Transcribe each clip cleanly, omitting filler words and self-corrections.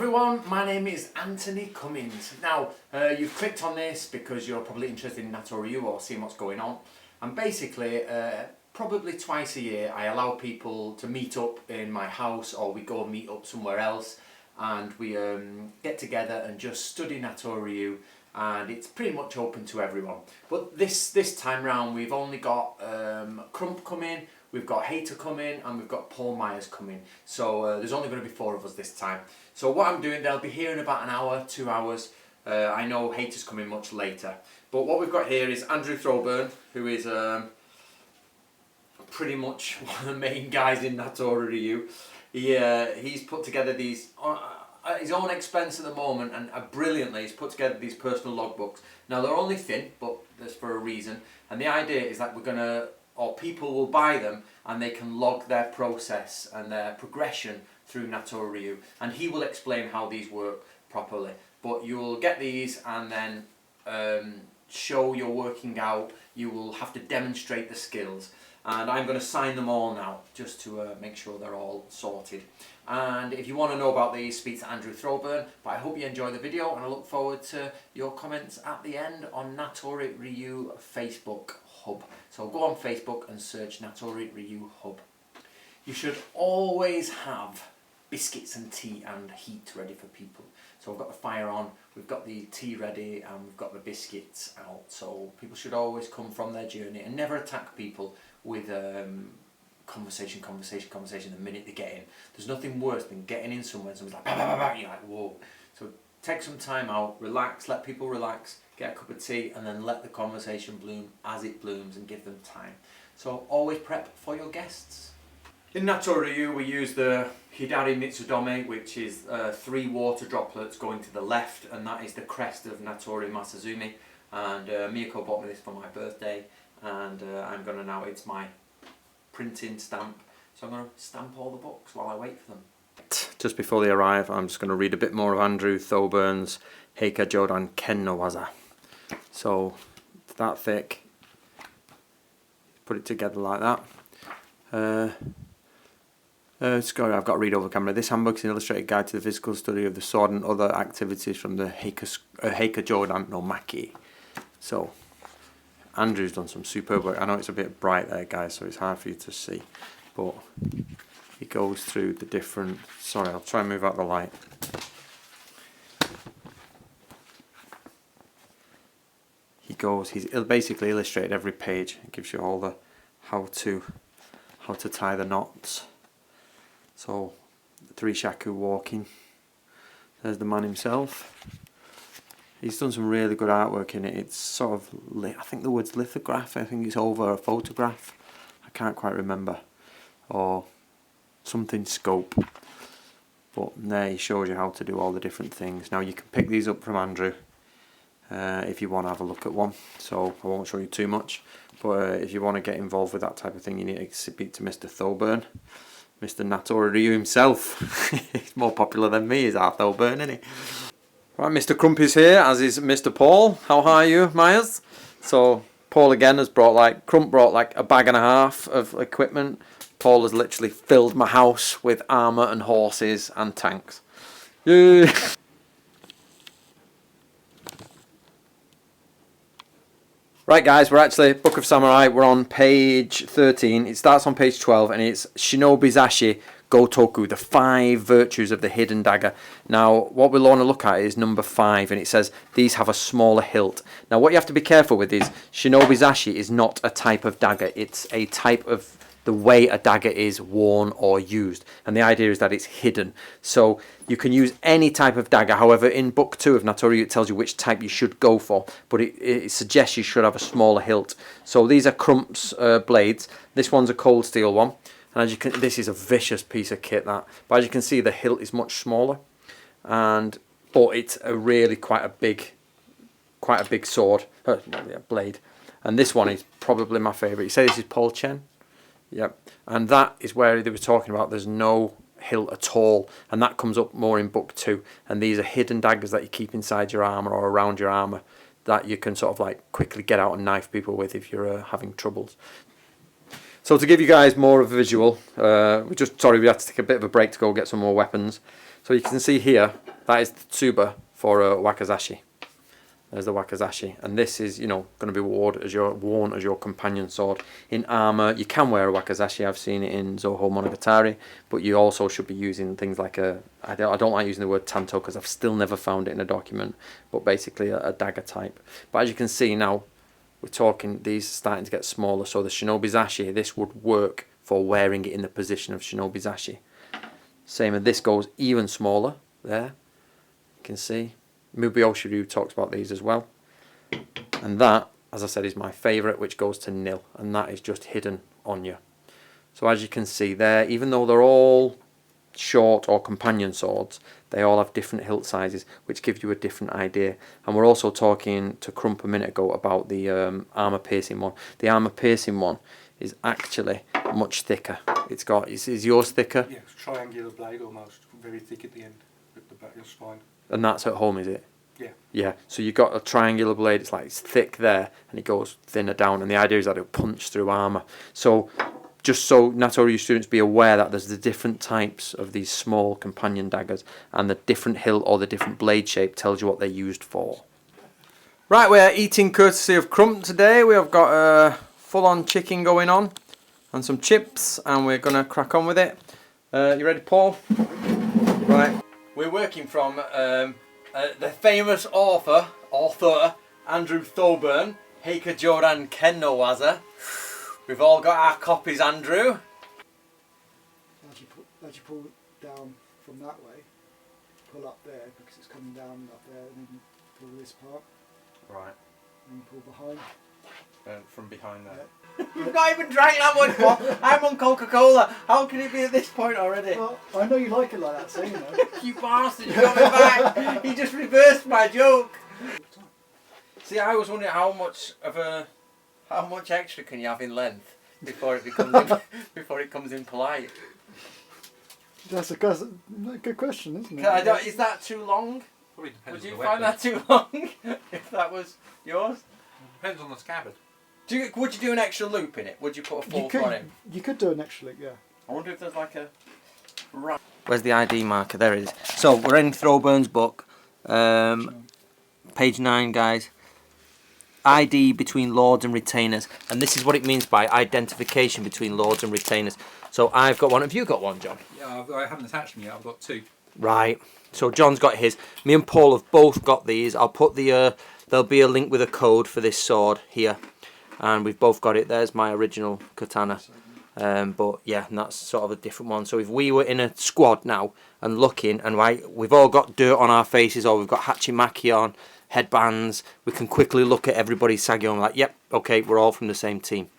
everyone, my name is Anthony Cummins. Now, you've clicked on this because you're probably interested in Natori Ryu or seeing what's going on. And basically, probably twice a year, I allow people to meet up in my house, or we go meet up somewhere else, and we get together and just study Natori Ryu, and it's pretty much open to everyone. But this time round, we've only got Crump coming, we've got Hater coming, and we've got Paul Myers coming. So there's only going to be 4 of us this time. So what I'm doing, they'll be here in about an hour, 2 hours. I know Hater's coming much later. But what we've got here is Andrew Throburn, who is pretty much one of the main guys in Natori Ryu. He's put together these, at his own expense at the moment, and brilliantly, he's put together these personal logbooks. Now they're only thin, but that's for a reason. And the idea is that people will buy them and they can log their process and their progression through Natori Ryu, and he will explain how these work properly. But you'll get these and then show your working out. You will have to demonstrate the skills, and I'm going to sign them all now just to make sure they're all sorted. And if you want to know about these, speak to Andrew Throburn. But I hope you enjoy the video, and I look forward to your comments at the end on Natori Ryu Facebook Hub. So go on Facebook and search Natori Ryu Hub. You should always have biscuits and tea and heat ready for people. So we've got the fire on, we've got the tea ready, and we've got the biscuits out. So people should always come from their journey and never attack people with conversation the minute they get in. There's nothing worse than getting in somewhere and someone's like, bah, bah, bah, bah, you're like, whoa. So take some time out, relax, let people relax, get a cup of tea, and then let the conversation bloom as it blooms and give them time. So always prep for your guests. In Natori Ryu, we use the Hidari Mitsudome, which is 3 water droplets going to the left, and that is the crest of Natori Masazumi. And Miyako bought me this for my birthday, and I'm going to now, it's my printing stamp, so I'm going to stamp all the books while I wait for them. Just before they arrive, I'm just going to read a bit more of Andrew Thoburn's Heika Jodan Ken no Waza. So, it's that thick. Put it together like that. I've got to read over camera. This handbook is an illustrated guide to the physical study of the sword and other activities from the Heika Jodan no Maki. So, Andrew's done some superb work. I know it's a bit bright there, guys, so it's hard for you to see. But he goes through the different... Sorry, I'll try and move out the light. He's basically illustrated every page. It gives you all the how to tie the knots. So, the 3 shaku walking. There's the man himself. He's done some really good artwork in it. It's sort of, I think the word's lithograph. I think it's over a photograph. I can't quite remember. Or something scope. But there he shows you how to do all the different things. Now you can pick these up from Andrew if you want to have a look at one. So I won't show you too much. But if you want to get involved with that type of thing, you need to speak to Mr. Thorburn. Mr. Natori Ryu himself. He's more popular than me, is our Thorburn, isn't he? Right, Mr. Crump is here, as is Mr. Paul. How are you, Myers? So, Paul again has Crump brought like a bag and a half of equipment. Paul has literally filled my house with armour and horses and tanks. Yay! Right guys, we're actually, Book of Samurai, we're on page 13. It starts on page 12 and it's Shinobizashi Gotoku, the 5 virtues of the hidden dagger. Now, what we'll want to look at is number 5, and it says these have a smaller hilt. Now, what you have to be careful with is Shinobizashi is not a type of dagger. It's a type of the way a dagger is worn or used, and the idea is that it's hidden. So you can use any type of dagger. However, in book 2 of Natori, it tells you which type you should go for, but it suggests you should have a smaller hilt. So these are Crump's blades. This one's a cold steel one. And as you can, this is a vicious piece of kit, that. But as you can see, the hilt is much smaller, but it's a really quite a big sword, blade. And this one is probably my favourite. You say this is Paul Chen, yep. And that is where they were talking about. There's no hilt at all, and that comes up more in book 2. And these are hidden daggers that you keep inside your armour or around your armour that you can sort of like quickly get out and knife people with if you're having troubles. So to give you guys more of a visual, we had to take a bit of a break to go get some more weapons. So you can see here, that is the tsuba for a wakizashi. There's the wakizashi, and this is, you know, going to be worn as your companion sword. In armor, you can wear a wakizashi. I've seen it in Zoho Monogatari, but you also should be using things like a. I don't like using the word tanto because I've still never found it in a document, but basically a dagger type. But as you can see now, we're talking these are starting to get smaller. So the shinobizashi, this would work for wearing it in the position of shinobizashi. Same as this goes even smaller. There, you can see. Mubiyoshi Ryu talks about these as well. And that, as I said, is my favourite, which goes to nil. And that is just hidden on you. So as you can see there, even though they're all short or companion swords, they all have different hilt sizes, which gives you a different idea. And we're also talking to Crump a minute ago about the armour piercing one. The armour piercing one is actually much thicker. It's got, is yours thicker? Yeah, it's triangular blade almost, very thick at the end, at the back of your spine. And that's at home, is it? Yeah. Yeah, so you've got a triangular blade, it's thick there, and it goes thinner down, and the idea is that it'll punch through armour. So, just so Natori Ryu students be aware that there's the different types of these small companion daggers, and the different hilt or the different blade shape tells you what they're used for. Right, we're eating courtesy of Crump today. We have got a full-on chicken going on, and some chips, and we're going to crack on with it. You ready, Paul? Right. We're working from the famous author Andrew Thoburn, Heika Joran Ken no Waza. We've all got our copies, Andrew. As you pull down from that way, pull up there because it's coming down up there, and then pull this part. Right. And pull behind. From behind there. Yeah. You've not even drank that much more. I'm on Coca-Cola. How can it be at this point already? Well, I know you like it like that, so you know. You bastard, you got me back. He just reversed my joke. See, I was wondering how much extra can you have in length before it comes in polite. That's a good question, isn't it? Is that too long? Probably depends. Would on you the find weapon. that too long if that was yours? Depends on the scabbard. Would you do an extra loop in it? Would you put a fourth on it? You could do an extra loop, yeah. I wonder if there's like a... Where's the ID marker? There it is. So, we're in Throwburn's book. Page 9, guys. ID between lords and retainers. And this is what it means by identification between lords and retainers. So, I've got one. Have you got one, John? Yeah, I haven't attached them yet. I've got 2. Right. So, John's got his. Me and Paul have both got these. I'll put the... there'll be a link with a code for this sword here. And we've both got it. There's my original katana. But yeah, and that's sort of a different one. So if we were in a squad now and looking, and we've all got dirt on our faces, or we've got hachimaki on, headbands, we can quickly look at everybody's Sageo and like, yep, okay, we're all from the same team.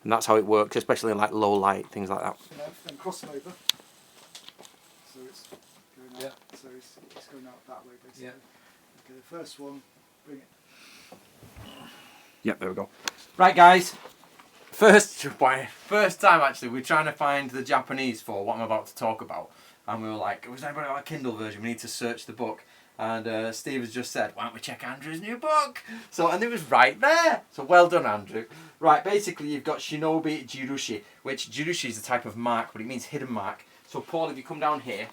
And that's how it works, especially in like low light, things like that. And cross them over. So it's going out. Yeah. So it's going out that way basically. Yeah. Okay, the first one, bring it. Yep, there we go. Right, guys. First time actually, we're trying to find the Japanese for what I'm about to talk about, and we were like, "Was anybody got a Kindle version? We need to search the book." And Steve has just said, "Why don't we check Andrew's new book?" So, and it was right there. So well done, Andrew. Right, basically you've got Shinobi Jirushi, which Jirushi is a type of mark, but it means hidden mark. So Paul, if you come down here,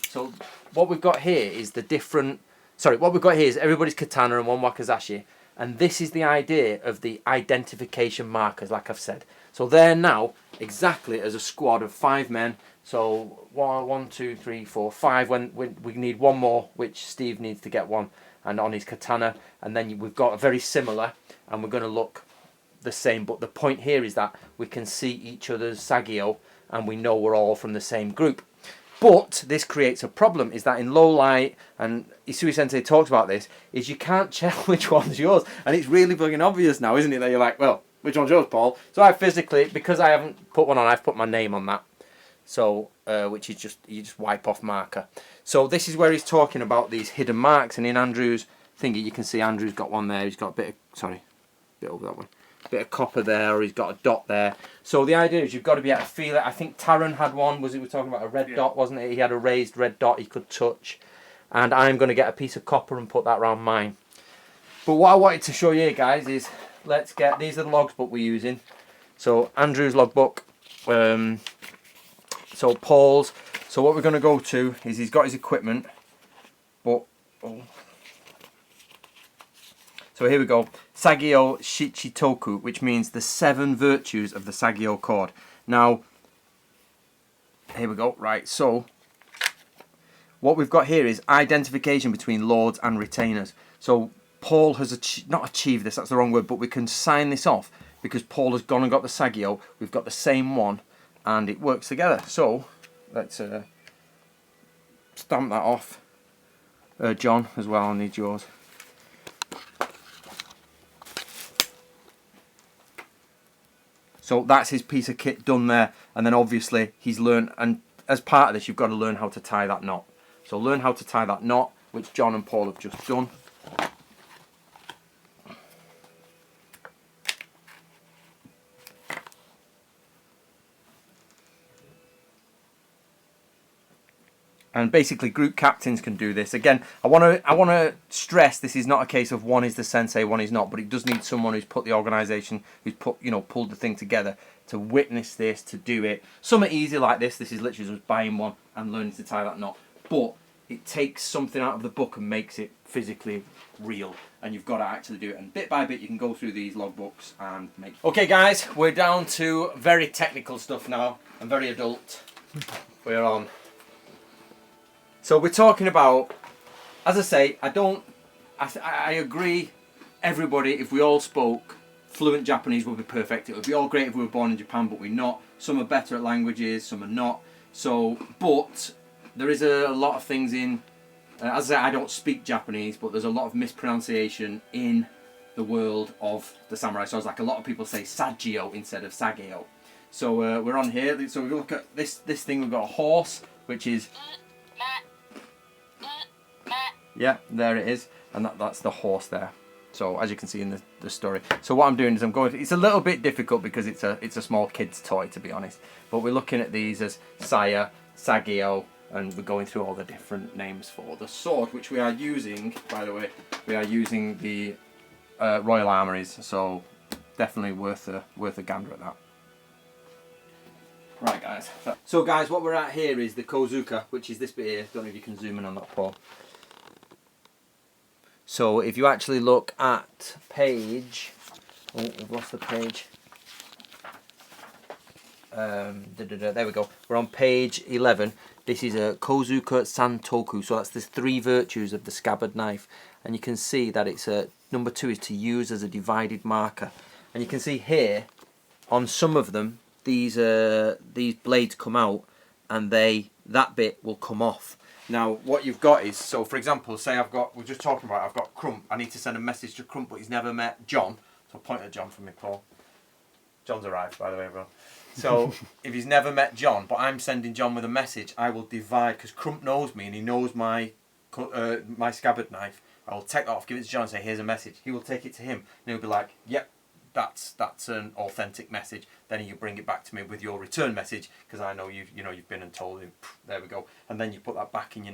so what we've got here is the different. Sorry, what we've got here is everybody's katana and one wakizashi. And this is the idea of the identification markers, like I've said. So they're now exactly as a squad of 5 men. So 1, 2, 3, 4, 5. When we need one more, which Steve needs to get one, and on his katana. And then we've got a very similar, and we're going to look the same. But the point here is that we can see each other's Sageo, and we know we're all from the same group. But this creates a problem, is that in low light, and Isui Sensei talks about this, is you can't tell which one's yours. And it's really fucking obvious now, isn't it? That you're like, well, which one's yours, Paul? So I physically, because I haven't put one on, I've put my name on that. So, which is just, you just wipe off marker. So this is where he's talking about these hidden marks. And in Andrew's thingy, you can see Andrew's got one there. He's got a bit over that one. Bit of copper there, or he's got a dot there. So the idea is you've got to be able to feel it. I think Taran had one. We're talking about a red dot, wasn't it? He had a raised red dot he could touch. And I'm going to get a piece of copper and put that around mine. But what I wanted to show you guys is, let's get, these are the logbook we're using. So Andrew's logbook. So Paul's. So what we're going to go to is he's got his equipment, but so here we go. Sageo Shichitoku, which means the 7 virtues of the Sageo cord. Now, here we go. Right, so what we've got here is identification between lords and retainers. So Paul has not achieved this, that's the wrong word, but we can sign this off because Paul has gone and got the Sageo. We've got the same one and it works together. So let's stamp that off. John as well, I'll need yours. So that's his piece of kit done there, and then obviously he's learned, and as part of this you've got to learn how to tie that knot. So learn how to tie that knot, which John and Paul have just done. And basically group captains can do this. Again, I want to stress this is not a case of one is the sensei, one is not, but it does need someone who's put the organisation, who's pulled the thing together to witness this, to do it. Some are easy like this. This is literally just buying one and learning to tie that knot. But it takes something out of the book and makes it physically real. And you've got to actually do it. And bit by bit you can go through these logbooks and make... Okay guys, we're down to very technical stuff now and very adult. We're on... So we're talking about, as I say, I agree, everybody, if we all spoke fluent Japanese would be perfect. It would be all great if we were born in Japan, but we're not. Some are better at languages, some are not. So, but there is a lot of things in, as I say, I don't speak Japanese, but there's a lot of mispronunciation in the world of the samurai swords. Like a lot of people say Sageo instead of Sageo. So we're on here, so we look at this thing, we've got a horse, which is... Yeah, there it is, and that's the horse there. So as you can see in the story. So what I'm doing is I'm going. It's a little bit difficult because it's a small kid's toy, to be honest. But we're looking at these as Saya, Sageo, and we're going through all the different names for the sword, which we are using. By the way, we are using the Royal Armories. So definitely worth a gander at that. Right, guys. So guys, what we're at here is the Kozuka, which is this bit here. Don't know if you can zoom in on that, Paul. So if you actually look at page, oh, we've lost the page. There we go. We're on page 11. This is a Kozuka Santoku. So that's the 3 virtues of the scabbard knife, and you can see that it's number 2 is to use as a divided marker, and you can see here on some of them these blades come out, and that bit will come off. Now, what you've got is, so for example, say we're just talking about, I've got Crump. I need to send a message to Crump, but he's never met John. So point at John for me, Paul. John's arrived, by the way, everyone. So if he's never met John, but I'm sending John with a message, I will divide, because Crump knows me and he knows my scabbard knife. I will take that off, give it to John and say, here's a message. He will take it to him, and he'll be like, yep, that's an authentic message. Then you bring it back to me with your return message, because I know you've been and told him. There we go. And then you put that back in your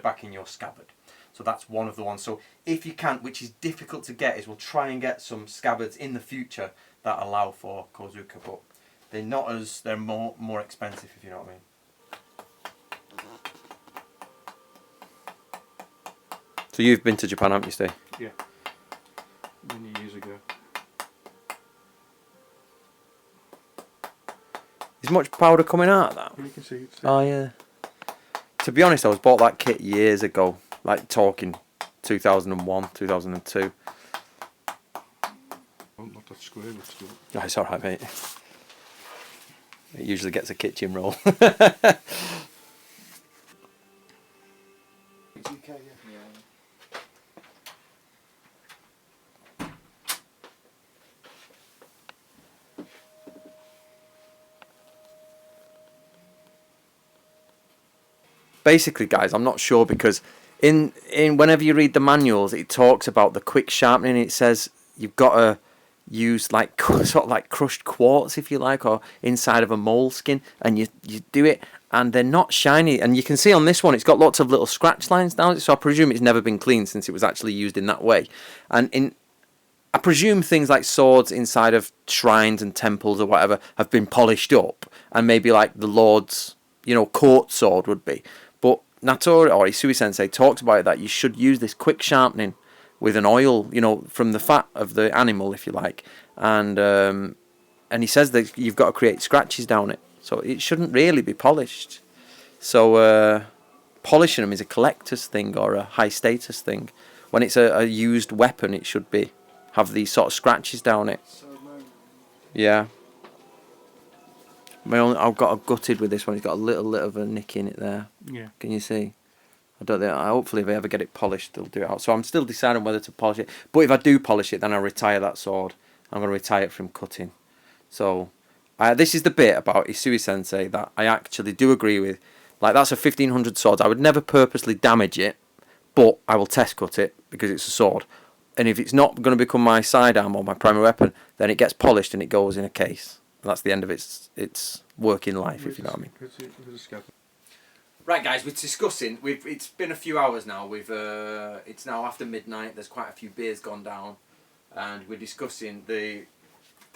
back in your scabbard. So that's one of the ones. So if you can't, which is difficult to get, is we'll try and get some scabbards in the future that allow for Kozuka, but they're more expensive, if you know what I mean. So you've been to Japan, haven't you, Steve? Yeah. Many years ago. Is much powder coming out of that? You can see it. Oh yeah. To be honest, I bought that kit years ago, like talking 2001, 2002. Not that square, but still. Oh, it's alright, mate. It usually gets a kitchen roll. It's UK, yeah. Basically, guys, I'm not sure, because in whenever you read the manuals, it talks about the quick sharpening. It says you've got to use like sort of like crushed quartz, if you like, or inside of a moleskin, and you do it, and they're not shiny. And you can see on this one, it's got lots of little scratch lines down it. So I presume it's never been cleaned since it was actually used in that way. And I presume things like swords inside of shrines and temples or whatever have been polished up, and maybe like the lords court sword would be. But Natori or Isui Sensei talks about it, that you should use this quick sharpening with an oil, from the fat of the animal, if you like, and he says that you've got to create scratches down it, so it shouldn't really be polished. So polishing them is a collector's thing or a high status thing. When it's a used weapon, it should have these sort of scratches down it. Yeah. I've got a gutted with this one. It's got a little of a nick in it there. Yeah. Can you see? I don't think. Hopefully, if I ever get it polished, they'll do it out. So I'm still deciding whether to polish it. But if I do polish it, then I'll retire that sword. I'm going to retire it from cutting. So this is the bit about Isui Sensei that I actually do agree with. Like, that's a 1500 sword. I would never purposely damage it, but I will test cut it because it's a sword. And if it's not going to become my sidearm or my primary weapon, then it gets polished and it goes in a case. And that's the end of its working life, if you know what I mean. Right, guys, we're discussing. It's been a few hours now. It's now after midnight. There's quite a few beers gone down, and we're discussing the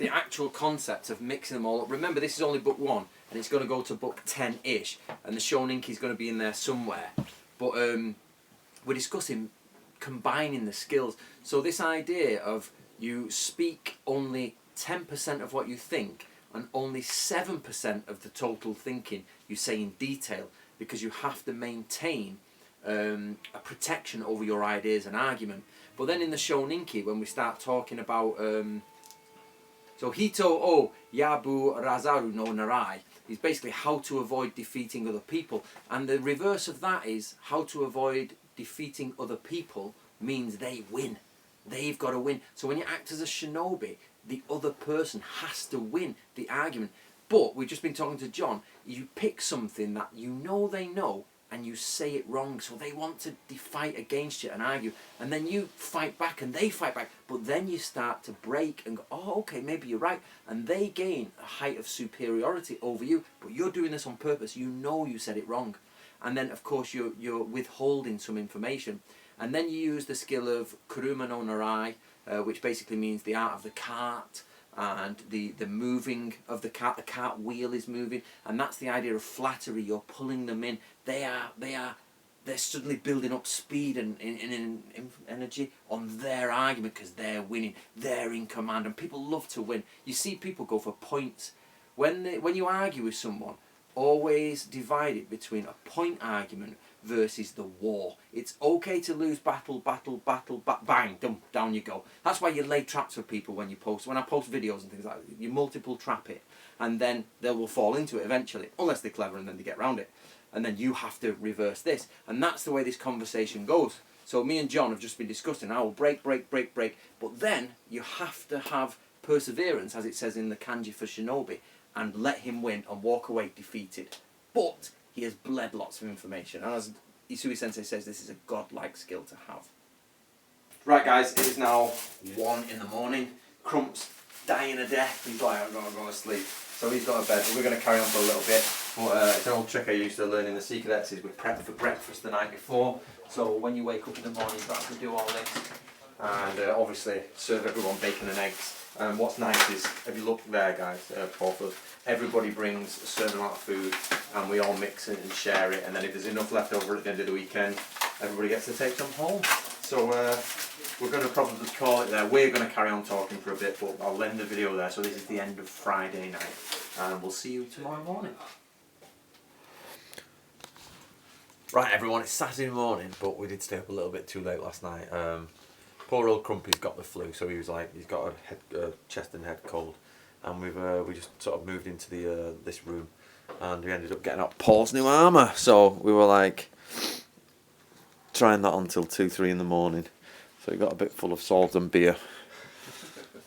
actual concept of mixing them all up. Remember, this is only book 1, and it's going to go to book 10-ish, and the Shoninki is going to be in there somewhere. But we're discussing combining the skills. So this idea of you speak only 10% of what you think, and only 7% of the total thinking you say in detail, because you have to maintain a protection over your ideas and argument. But then in the Shoninki, when we start talking about so Hito o Yabu Razaru no Narai is basically how to avoid defeating other people, and the reverse of that is how to avoid defeating other people means they win. They've got to win. So when you act as a shinobi, the other person has to win the argument. But we've just been talking to John. You pick something that you know they know, and you say it wrong, so they want to fight against you and argue, and then you fight back and they fight back, but then you start to break and go, oh, okay, maybe you're right, and they gain a height of superiority over you, but you're doing this on purpose. You know you said it wrong, and then of course you're withholding some information, and then you use the skill of Kuruma no Narai, which basically means the art of the cart, and the moving of the cart wheel is moving, and that's the idea of flattery. You're pulling them in. They're suddenly building up speed and energy on their argument because they're winning. They're in command, and people love to win. You see people go for points when you argue with someone. Always divide it between a point argument versus the war. It's okay to lose battle, bang, down you go. That's why you lay traps for people when you post. When I post videos and things like that, you multiple trap it, and then they will fall into it eventually, unless they're clever and then they get around it. And then you have to reverse this, and that's the way this conversation goes. So me and John have just been discussing. I will break, but then you have to have perseverance, as it says in the kanji for shinobi, and let him win and walk away defeated. But he has bled lots of information, and as Isui Sensei says, this is a godlike skill to have. Right, guys, it is now 1 in the morning. Crump's dying a death. He's like, I'm going to go to sleep. So he's got a bed. We're going to carry on for a little bit. But it's an old trick I used to learn in the Sea Cadets is we prep for breakfast the night before. So when you wake up in the morning, you have to do all this. And obviously serve everyone bacon and eggs. And what's nice is, if you look there, guys, everybody brings a certain amount of food, and we all mix it and share it. And then if there's enough left over at the end of the weekend, everybody gets to take some home. So we're going to probably call it there. We're going to carry on talking for a bit, but I'll end the video there. So this is the end of Friday night, and we'll see you tomorrow morning. Right, everyone, it's Saturday morning, but we did stay up a little bit too late last night. Poor old Crumpy's got the flu, so he's got a chest and head cold, and we just sort of moved into this room, and we ended up getting out Paul's new armour. So we were like trying that until 2-3 in the morning. So we got a bit full of salt and beer,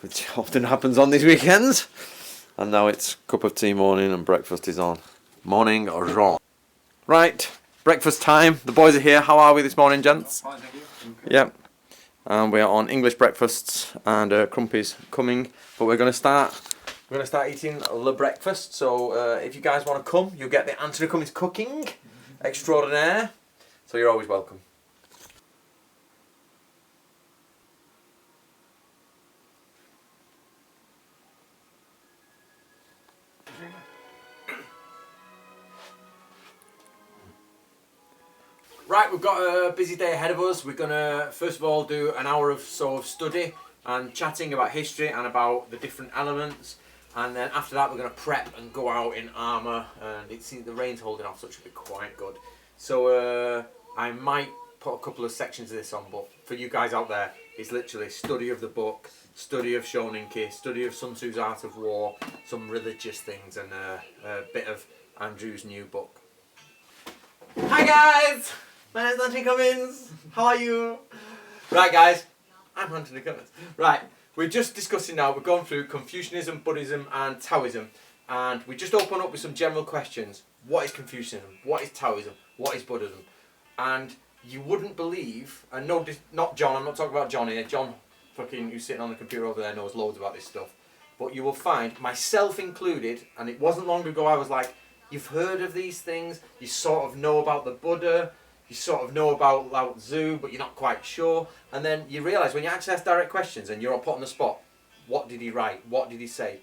which often happens on these weekends. And now it's cup of tea morning, and breakfast is on. Morning or wrong. Right, breakfast time. The boys are here. How are we this morning, gents? Fine, thank you. Yep. And we are on English breakfasts, and Crumpy's coming, but we're going to start eating the breakfast. So if you guys want to come, you'll get the Anthony Cummins cooking extraordinaire. So you're always welcome. Right, we've got a busy day ahead of us. We're going to, first of all, do an hour or so of study and chatting about history and about the different elements. And then after that, we're going to prep and go out in armour. And it seems the rain's holding off, so it should be quite good. So I might put a couple of sections of this on, but for you guys out there, it's literally study of the book, study of Shoninki, study of Sun Tzu's Art of War, some religious things, and a bit of Andrew's new book. Hi guys! My name's Anthony Cummins. How are you? Right guys, I'm Anthony Cummins. Right, we're just discussing now, we've gone through Confucianism, Buddhism and Taoism, and we just open up with some general questions. What is Confucianism? What is Taoism? What is Buddhism? And you wouldn't believe, and no, not John, I'm not talking about John here, John fucking who's sitting on the computer over there knows loads about this stuff, but you will find, myself included, and it wasn't long ago I was like, you've heard of these things, you sort of know about the Buddha, you sort of know about Lao Tzu, but you're not quite sure. And then you realise when you actually ask direct questions and you're all put on the spot, what did he write? What did he say?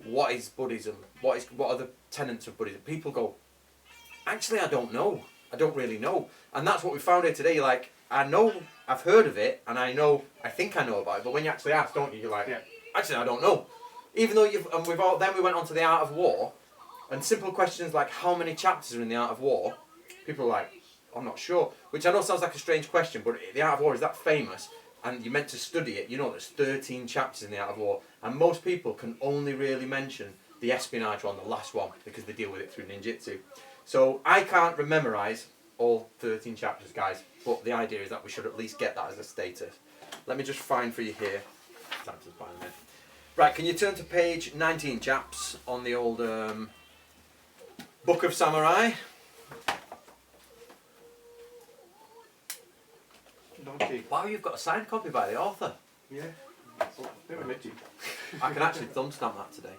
What is Buddhism? What are the tenets of Buddhism? People go, actually I don't know. I don't really know. And that's what we found here today. You're like, I know, I've heard of it, and I think I know about it, but when you actually ask, don't you? You're like, actually I don't know. Even though then we went on to the Art of War, and simple questions like how many chapters are in the Art of War, people are like, I'm not sure. Which I know sounds like a strange question, but the Art of War is that famous, and you're meant to study it. You know there's 13 chapters in the Art of War, and most people can only really mention the espionage one, the last one, because they deal with it through ninjutsu. So I can't memorise all 13 chapters, guys, but the idea is that we should at least get that as a status. Let me just find for you here. Right, can you turn to page 19, chaps, on the old Book of Samurai? Donkey. Wow, you've got a signed copy by the author. Yeah. Never met you. I can actually thumbstamp that today.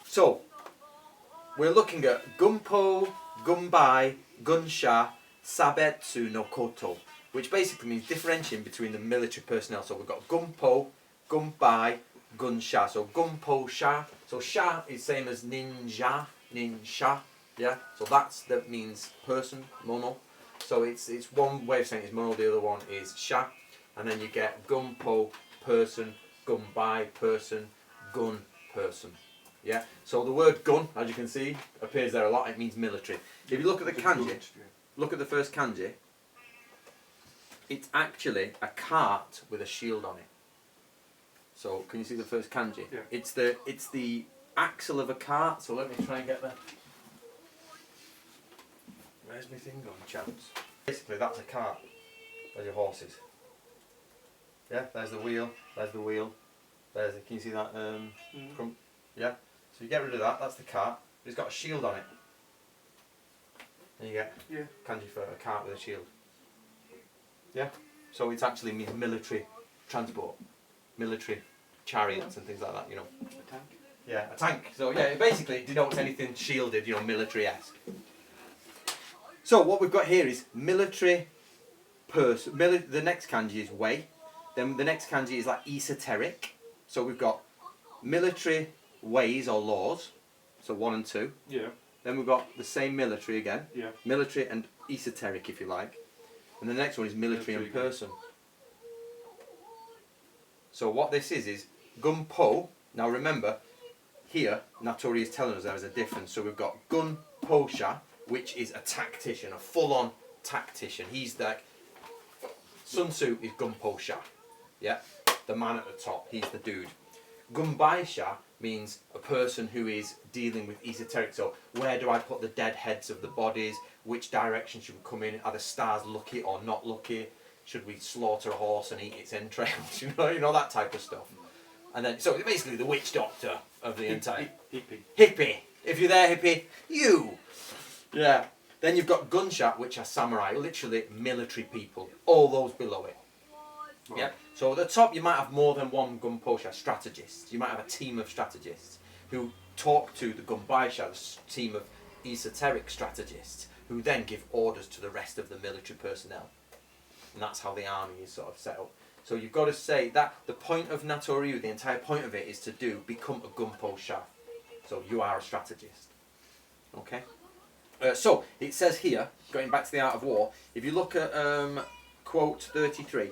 So, we're looking at Gunpo, Gunbai, Gunsha, Sabetsu no Koto, which basically means differentiating between the military personnel. So we've got Gunpo, Gunbai, Gunsha. So Gunpo Sha. So Sha is same as ninja, ninsha. Yeah. So that means person, mono. So it's one way of saying it is mono, the other one is Sha. And then you get Gunpo, person, Gunbai, person, gun, person. Yeah. So the word gun, as you can see, appears there a lot. It means military. If you look at the kanji, look at the first kanji. It's actually a cart with a shield on it. So can you see the first kanji? Yeah. It's the axle of a cart. So let me try and get that. Where's my thing gone, chaps? Basically, that's a cart. There's your horses. Yeah, there's the wheel. There's the wheel. Can you see that? Yeah. So you get rid of that. That's the cart. It's got a shield on it. And you get kanji for a cart with a shield. Yeah. So it actually means military transport, military chariots and things like that. You know. A tank. Yeah, a tank. So yeah, it basically denotes anything shielded. You know, military-esque. So what we've got here is military person. The next kanji is wei. Then the next kanji is like esoteric. So we've got military ways or laws. So 1 and 2. Yeah. Then we've got the same military again. Yeah. Military and esoteric, if you like. And the next one is military and person. So what this is Gunpo. Now remember, here Natori is telling us there is a difference. So we've got Gunpo Sha, which is a tactician, a full-on tactician. He's like, Sun Tzu is Gunpo Sha, yeah, the man at the top, he's the dude. Gunbai Sha means a person who is dealing with esoteric, so where do I put the dead heads of the bodies, which direction should we come in, are the stars lucky or not lucky, should we slaughter a horse and eat its entrails, you know that type of stuff. And then, so basically the witch doctor of the entire... Hippie. If you're there, hippie, you! Yeah. Then you've got Gunsha, which are samurai, literally military people. All those below it. Right. Yeah. So at the top you might have more than one Gunpo-sha strategist. You might have a team of strategists who talk to the Gunbai-sha, the team of esoteric strategists, who then give orders to the rest of the military personnel. And that's how the army is sort of set up. So you've got to say that the point of Natori Ryu, the entire point of it is to become a Gunpo-sha. So you are a strategist. Okay? So it says here, going back to the art of war, if you look at quote 33,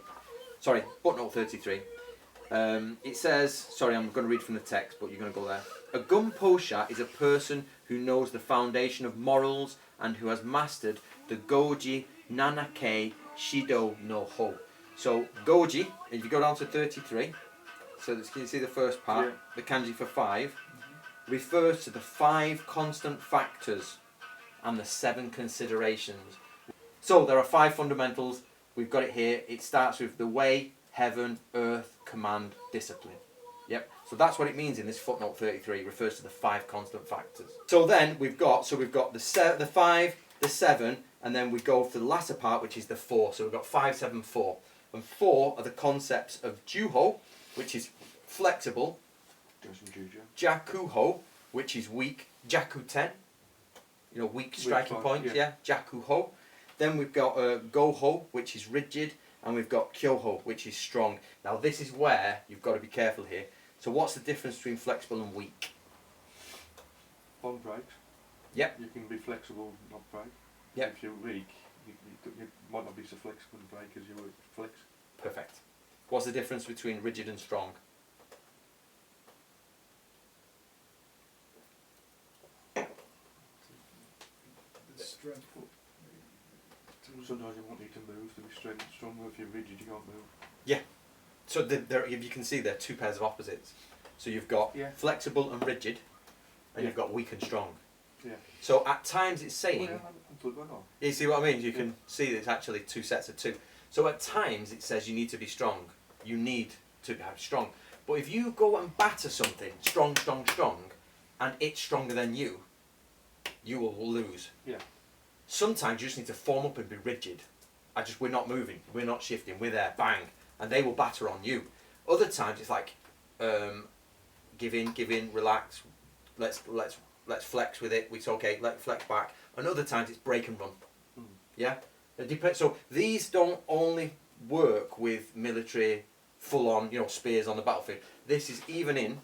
sorry, footnote 33, it says, sorry, I'm going to read from the text, but you're going to go there. A gunposha is a person who knows the foundation of morals and who has mastered the goji nanake shido no ho. So goji, if you go down to 33, so can you see the first part, Yeah. the kanji for 5, refers to the 5 constant factors and the 7 considerations. So there are 5 fundamentals. We've got it here. It starts with the way, heaven, earth, command, discipline. Yep. So that's what it means in this footnote 33. It refers to the 5 constant factors. So then we've got the 5, the 7, and then we go for the latter part, which is the 4. So we've got 5, 7, 4. And 4 are the concepts of juho, which is flexible, jakuho, which is weak, jakuten, weak striking points, yeah, jakuho. Then we've got goho, which is rigid, and we've got kyoho, which is strong. Now this is where you've got to be careful here. So what's the difference between flexible and weak? On break. Yep. You can be flexible, not break. Yep. If you're weak, you might not be so flexible and break as you would flex. Perfect. What's the difference between rigid and strong? The strength. Sometimes you want you to move to be straight and strong, but if you're rigid you can't move. So if you can see they're 2 pairs of opposites. So you've got flexible and rigid, and you've got weak and strong. Yeah. So at times it's saying, I'm you see what I mean? You can see that it's actually 2 sets of 2. So at times it says you need to be strong. You need to have strong. But if you go and batter something strong, strong, strong, and it's stronger than you will lose. Yeah. Sometimes you just need to form up and be rigid. We're not moving, we're not shifting, we're there, bang, and they will batter on you. Other times it's like, give in, relax, let's flex with it, it's okay, let's flex back. And other times it's break and run. Yeah? It depends. So these don't only work with military full-on, spears on the battlefield. This is even in.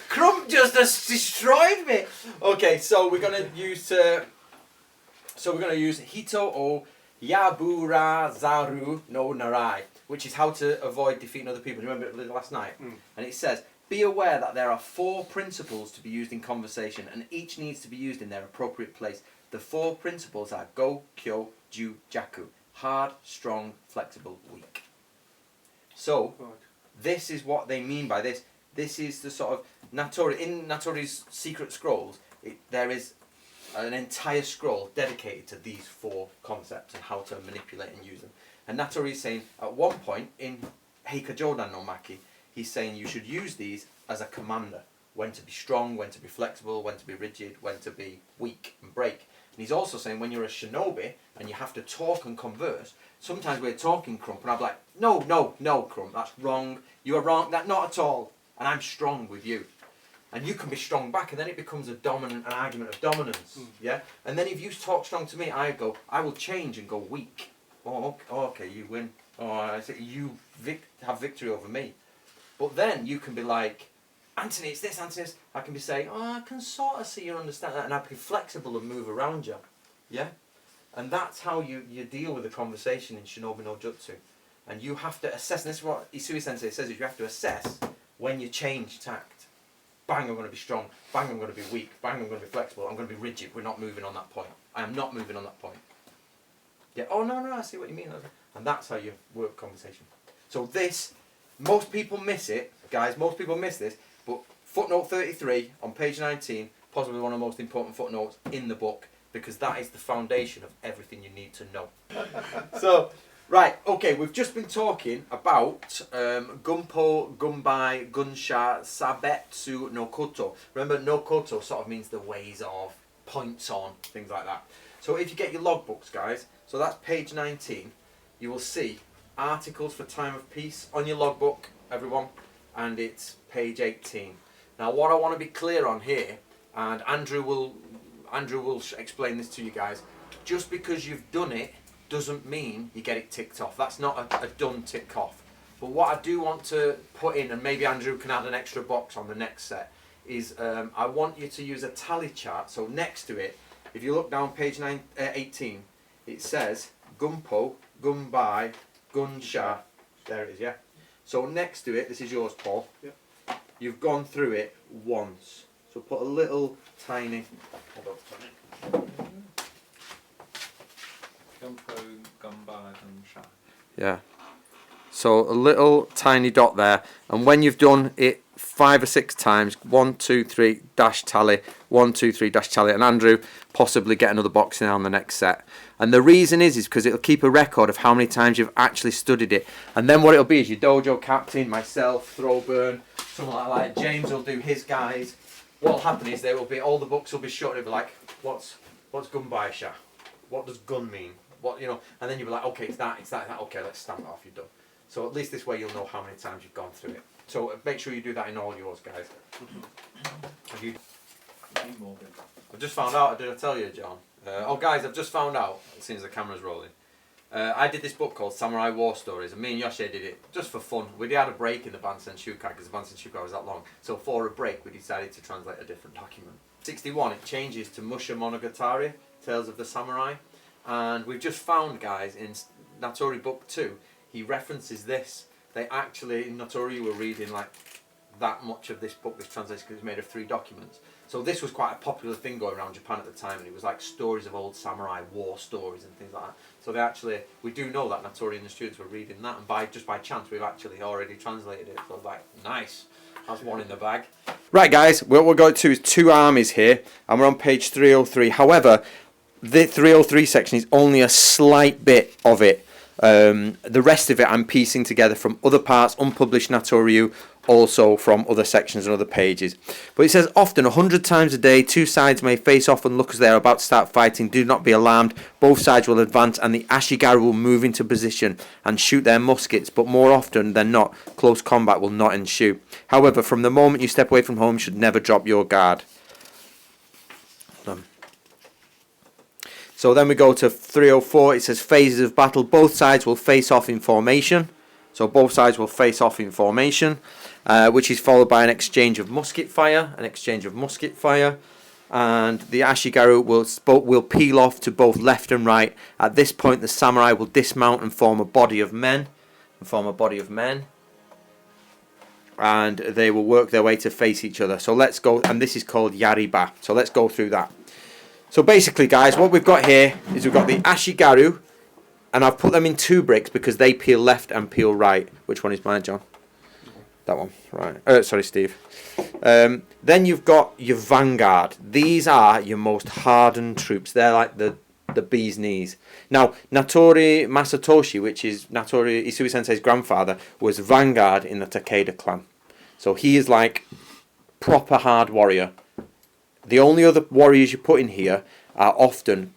Crump just destroyed me. Okay, so we're gonna use Hito o Yaburazaru no Narai, which is how to avoid defeating other people. Do you remember it last night? And it says, be aware that there are 4 principles to be used in conversation, and each needs to be used in their appropriate place. The 4 principles are go, kyo, ju, jaku. Hard, strong, flexible, weak. So, this is what they mean by this. This is the sort of Natori. In Natori's secret scrolls, there is an entire scroll dedicated to these 4 concepts and how to manipulate and use them. And Natori is saying, at one point in Heika Jodan no Maki, he's saying you should use these as a commander. When to be strong, when to be flexible, when to be rigid, when to be weak and break. And he's also saying when you're a shinobi and you have to talk and converse, sometimes we're talking, Crump, and I'm like, no, Crump, that's wrong. You are wrong, that not at all. And I'm strong with you. And you can be strong back, and then it becomes an argument of dominance. Yeah? And then if you talk strong to me, I will change and go weak. Oh, okay, you win. Oh, I say you have victory over me. But then you can be like, Anthony, it's this, Anthony, it's this. I can be saying, I can sort of see you understand that, and I can be flexible and move around you. Yeah? And that's how you deal with a conversation in Shinobi no Jutsu. And you have to assess, and this is what Isui Sensei says, is you have to assess when you change tact. Bang, I'm going to be strong. Bang, I'm going to be weak. Bang, I'm going to be flexible. I'm going to be rigid. We're not moving on that point. I am not moving on that point. Yeah, oh no, I see what you mean. And that's how you work conversation. So this, most people miss it, guys, most people miss this, but footnote 33 on page 19, possibly one of the most important footnotes in the book, because that is the foundation of everything you need to know. So, right, okay, we've just been talking about Gunpo, Gunbai, Gunsha, Sabetsu, no Koto. Remember, no Koto sort of means the ways of, points on, things like that. So if you get your logbooks, guys, so that's page 19, you will see articles for time of peace on your logbook, everyone, and it's page 18. Now what I want to be clear on here, and Andrew will explain this to you guys, just because you've done it doesn't mean you get it ticked off. That's not a done tick off. But what I do want to put in, and maybe Andrew can add an extra box on the next set, is I want you to use a tally chart. So next to it, if you look down page 18, it says Gunpo, Gunbai, Gunsha. There it is, yeah. So next to it, this is yours, Paul. Yep. You've gone through it once. So put a little tiny. Hold on, Gumpo, Gumbai, and Sha. yeah. So a little tiny dot there, and when you've done it 5 or 6 times, 1, 2, 3 dash tally, 1, 2, 3 dash tally, and Andrew possibly get another box in on the next set. And the reason is because it'll keep a record of how many times you've actually studied it, and then what it'll be is your dojo captain, myself, Throwburn, someone like that. James will do his guys. What'll happen is there will be all the books will be short. It'll be like, what's Gunbai Sha? What does gun mean? What, you know? And then you'll be like, okay, it's that. Okay, let's stamp it off. You're done. So at least this way you'll know how many times you've gone through it. So make sure you do that in all yours, guys. Have you? Morgan. I've just found out. Did I tell you, John? Oh, guys, I've just found out. As soon as the camera's rolling, I did this book called Samurai War Stories, and me and Yoshi did it just for fun. We had a break in the Bansen Shukai because the Bansen Shukai was that long. So for a break, we decided to translate a different document. 61. It changes to Musha Monogatari, Tales of the Samurai, and we've just found, guys, in Natori Book 2, he references this. They actually, in Natori, were reading like that much of this book, this translation, because it's made of 3 documents. So this was quite a popular thing going around Japan at the time, and it was like stories of old samurai war stories and things like that. So they actually, we do know that Natori and the students were reading that, and just by chance we've actually already translated it. So like, nice, that's one in the bag. Right, guys, what we're going to is 2 armies here, and we're on page 303. However, the 303 section is only a slight bit of it. The rest of it I'm piecing together from other parts, unpublished Natori Ryu, also from other sections and other pages. But it says, often 100 times a day, 2 sides may face off and look as they are about to start fighting. Do not be alarmed. Both sides will advance and the Ashigaru will move into position and shoot their muskets, but more often than not, close combat will not ensue. However, from the moment you step away from home, you should never drop your guard. So then we go to 304. It says phases of battle. Both sides will face off in formation. So both sides will face off in formation, which is followed by an exchange of musket fire. And the Ashigaru will peel off to both left and right. At this point, the samurai will dismount and form a body of men. And they will work their way to face each other. So let's go. And this is called Yariba. So let's go through that. So basically, guys, what we've got here is we've got the Ashigaru, and I've put them in 2 bricks because they peel left and peel right. Which one is mine, John? That one, right. Sorry, Steve. Then you've got your vanguard. These are your most hardened troops. They're like the bee's knees. Now, Natori Masatoshi, which is Natori Isui Sensei's grandfather, was vanguard in the Takeda clan. So he is like proper hard warrior. The only other warriors you put in here are often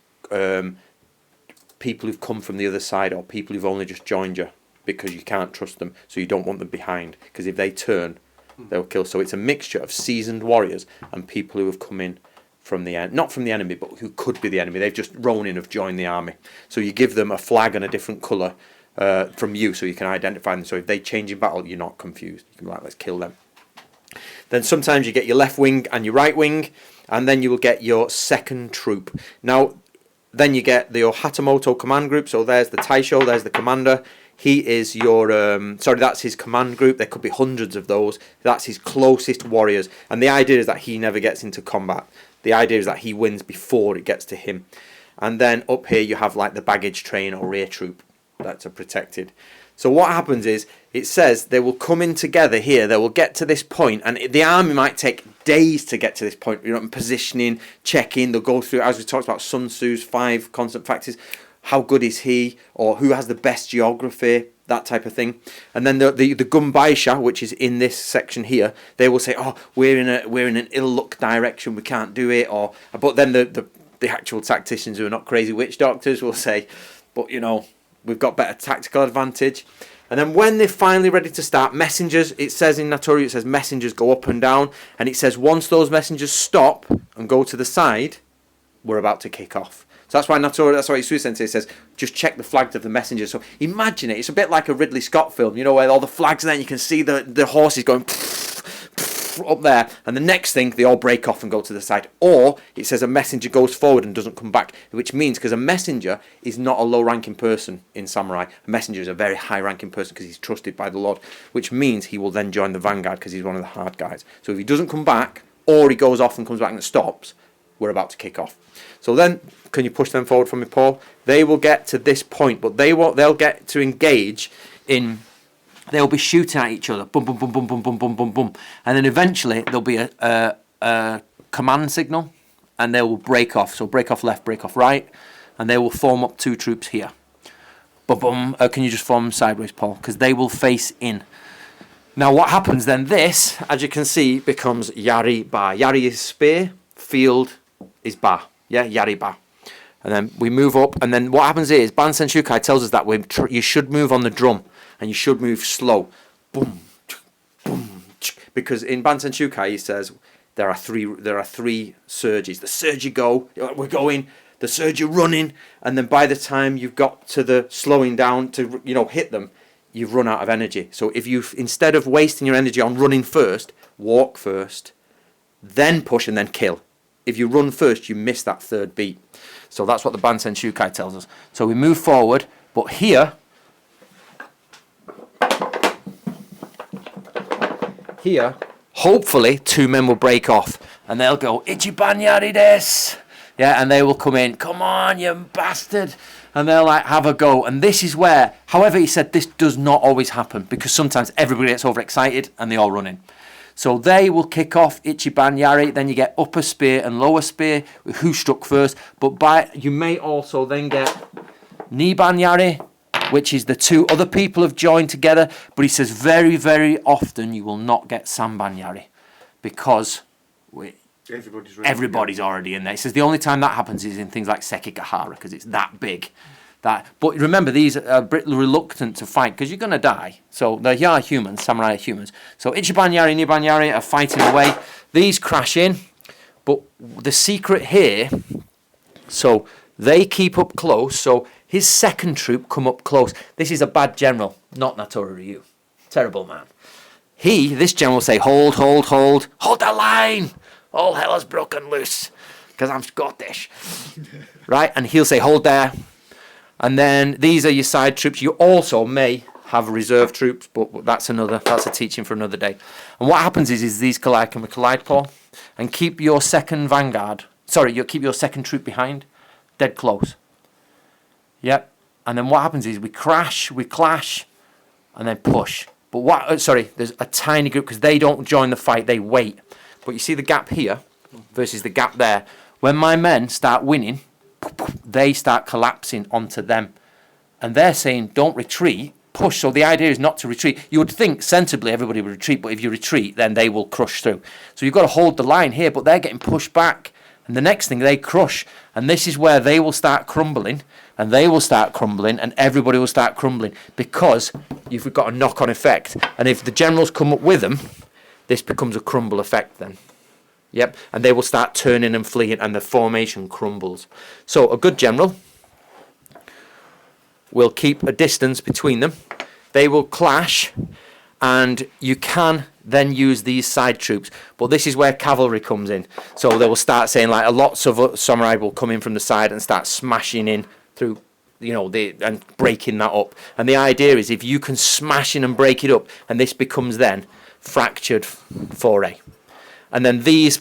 people who've come from the other side or people who've only just joined you because you can't trust them, so you don't want them behind, because if they turn, they'll kill. So it's a mixture of seasoned warriors and people who have come in from the not from the enemy, but who could be the enemy. They've just ronin have joined the army. So you give them a flag and a different colour from you, so you can identify them. So if they change in battle, you're not confused. You can be like, let's kill them. Then sometimes you get your left wing and your right wing, and then you will get your second troop. Now, then you get your Hatamoto command group. So there's the Taisho, there's the commander. He is your, that's his command group. There could be hundreds of those. That's his closest warriors. And the idea is that he never gets into combat. The idea is that he wins before it gets to him. And then up here you have like the baggage train or rear troop that's protected. So what happens is, it says they will come in together here, they will get to this point, and the army might take days to get to this point, positioning, checking, they'll go through, as we talked about, Sun Tzu's 5 constant factors, how good is he, or who has the best geography, that type of thing. And then the Gunbaisha, which is in this section here, they will say, oh, we're in an ill-luck direction, we can't do it, but then the actual tacticians who are not crazy witch doctors will say, but we've got better tactical advantage. And then when they're finally ready to start, messengers, it says in Natori, it says messengers go up and down. And it says once those messengers stop and go to the side, we're about to kick off. So that's why Natori, that's why Isui Sensei says, just check the flags of the messengers. So imagine it, it's a bit like a Ridley Scott film, where all the flags are there and you can see the horses going, up there, and the next thing they all break off and go to the side. Or it says a messenger goes forward and doesn't come back, which means, because a messenger is not a low-ranking person in samurai, a messenger is a very high-ranking person because he's trusted by the Lord, which means he will then join the vanguard because he's one of the hard guys. So if he doesn't come back, or he goes off and comes back and stops, we're about to kick off. So then, can you push them forward for me, Paul? They will get to this point, but they'll get to engage in. They'll be shooting at each other, boom, boom, boom, boom, boom, boom, boom, boom, boom, and then eventually there'll be a command signal, and they will break off. So break off left, break off right, and they will form up 2 troops here. Boom, boom. Can you just form them sideways, Paul? Because they will face in. Now what happens then? This, as you can see, becomes Yari Ba. Yari is spear, field is Ba. Yeah, Yari Ba. And then we move up, and then what happens is Bansen Shukai tells us that you should move on the drum. And you should move slow, boom, boom, because in Bansen Shukai he says there are three surges. The surge you go, we're going. The surge you're running, and then by the time you've got to the slowing down to hit them, you've run out of energy. So if you, instead of wasting your energy on running first, walk first, then push and then kill. If you run first, you miss that third beat. So that's what the Bansen Shukai tells us. So we move forward, but here. Here, hopefully, 2 men will break off and they'll go, Ichiban yari desu. Yeah, and they will come in, come on, you bastard. And they'll have a go. And this is where, however, he said this does not always happen because sometimes everybody gets overexcited and they all run in. So they will kick off Ichiban yari, then you get upper spear and lower spear, who struck first. But you may also then get Niban yari, which is the 2 other people have joined together, but he says very, very often you will not get Samban Yari because everybody's already in there. He says the only time that happens is in things like Sekigahara because it's that big. But remember, these are a bit reluctant to fight because you're going to die. So they are humans, samurai are humans. So Ichiban Yari, Niban Yari are fighting away. These crash in, but the secret here, so they keep up close, so his second troop come up close. This is a bad general, not Natori Ryu. Terrible man. This general will say, hold the line. All hell has broken loose because I'm Scottish. Right? And he'll say, hold there. And then these are your side troops. You also may have reserve troops, but that's a teaching for another day. And what happens is these collide, Paul, and keep your second keep your second troop behind, dead close. Yep. And then what happens is we clash, and then push. But there's a tiny group because they don't join the fight, they wait. But you see the gap here versus the gap there. When my men start winning, they start collapsing onto them. And they're saying, don't retreat, push. So the idea is not to retreat. You would think sensibly everybody would retreat, but if you retreat, then they will crush through. So you've got to hold the line here, but they're getting pushed back. And the next thing, they crush. And this is where they will start crumbling, and they will start crumbling, and everybody will start crumbling because you've got a knock-on effect. And if the generals come up with them, this becomes a crumble effect then. Yep, and they will start turning and fleeing, and the formation crumbles. So a good general will keep a distance between them. They will clash, and you can then use these side troops. But this is where cavalry comes in. So they will start saying, like, lots of samurai will come in from the side and start smashing in through, and breaking that up. And the idea is if you can smash in and break it up, and this becomes then fractured foray. And then these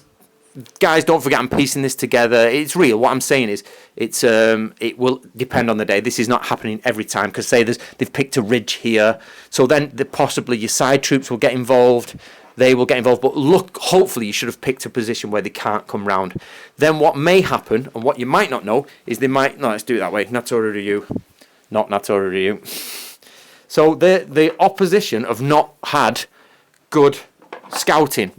guys, don't forget, I'm piecing this together. It's real. What I'm saying is, it will depend on the day. This is not happening every time because they've picked a ridge here. So then possibly your side troops will get involved. They will get involved. But look, hopefully you should have picked a position where they can't come round. Then what may happen, and what you might not know, is let's do it that way. Natori Ryu, not Natori Ryu. So the opposition have not had good scouting.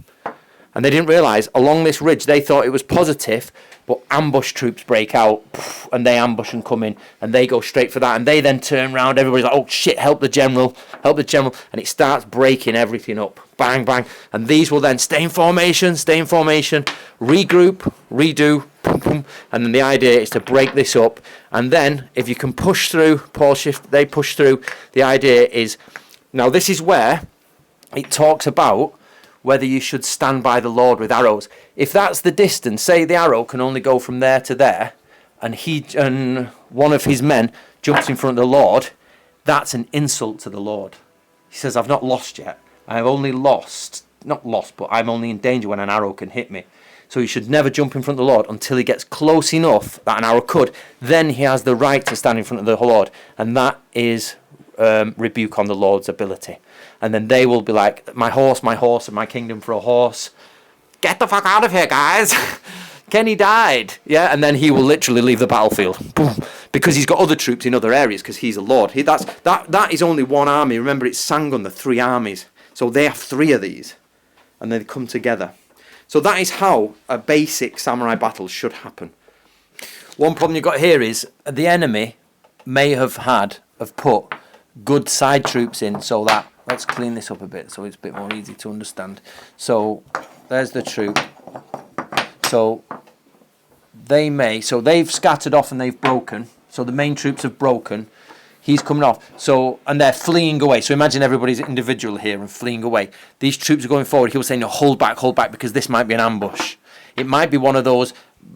And they didn't realise, along this ridge, they thought it was positive, but ambush troops break out, and they ambush and come in, and they go straight for that, and they then turn around, everybody's like, oh shit, help the general, and it starts breaking everything up, bang, bang, and these will then stay in formation, regroup, redo, boom, boom, and then the idea is to break this up, and then, if you can push through, they push through, the idea is, now this is where it talks about, whether you should stand by the Lord with arrows. If that's the distance, say the arrow can only go from there to there, and one of his men jumps in front of the Lord, that's an insult to the Lord. He says, I've not lost yet. I've only not lost, but I'm only in danger when an arrow can hit me. So he should never jump in front of the Lord until he gets close enough that an arrow could. Then he has the right to stand in front of the Lord. And that is rebuke on the Lord's ability. And then they will be like, my horse, and my kingdom for a horse. Get the fuck out of here, guys. Kenny died. Yeah, and then he will literally leave the battlefield. Boom. Because he's got other troops in other areas because he's a lord. That is only one army. Remember, it's Sangun, the 3 armies. So they have 3 of these. And they come together. So that is how a basic samurai battle should happen. One problem you've got here is the enemy may have put good side troops in so that, let's clean this up a bit so it's a bit more easy to understand. So there's the troop. So they've scattered off and they've broken. So the main troops have broken. He's coming off. So, and they're fleeing away. So imagine everybody's individual here and fleeing away. These troops are going forward. He was saying, no, hold back, because this might be an ambush. It might be one of those.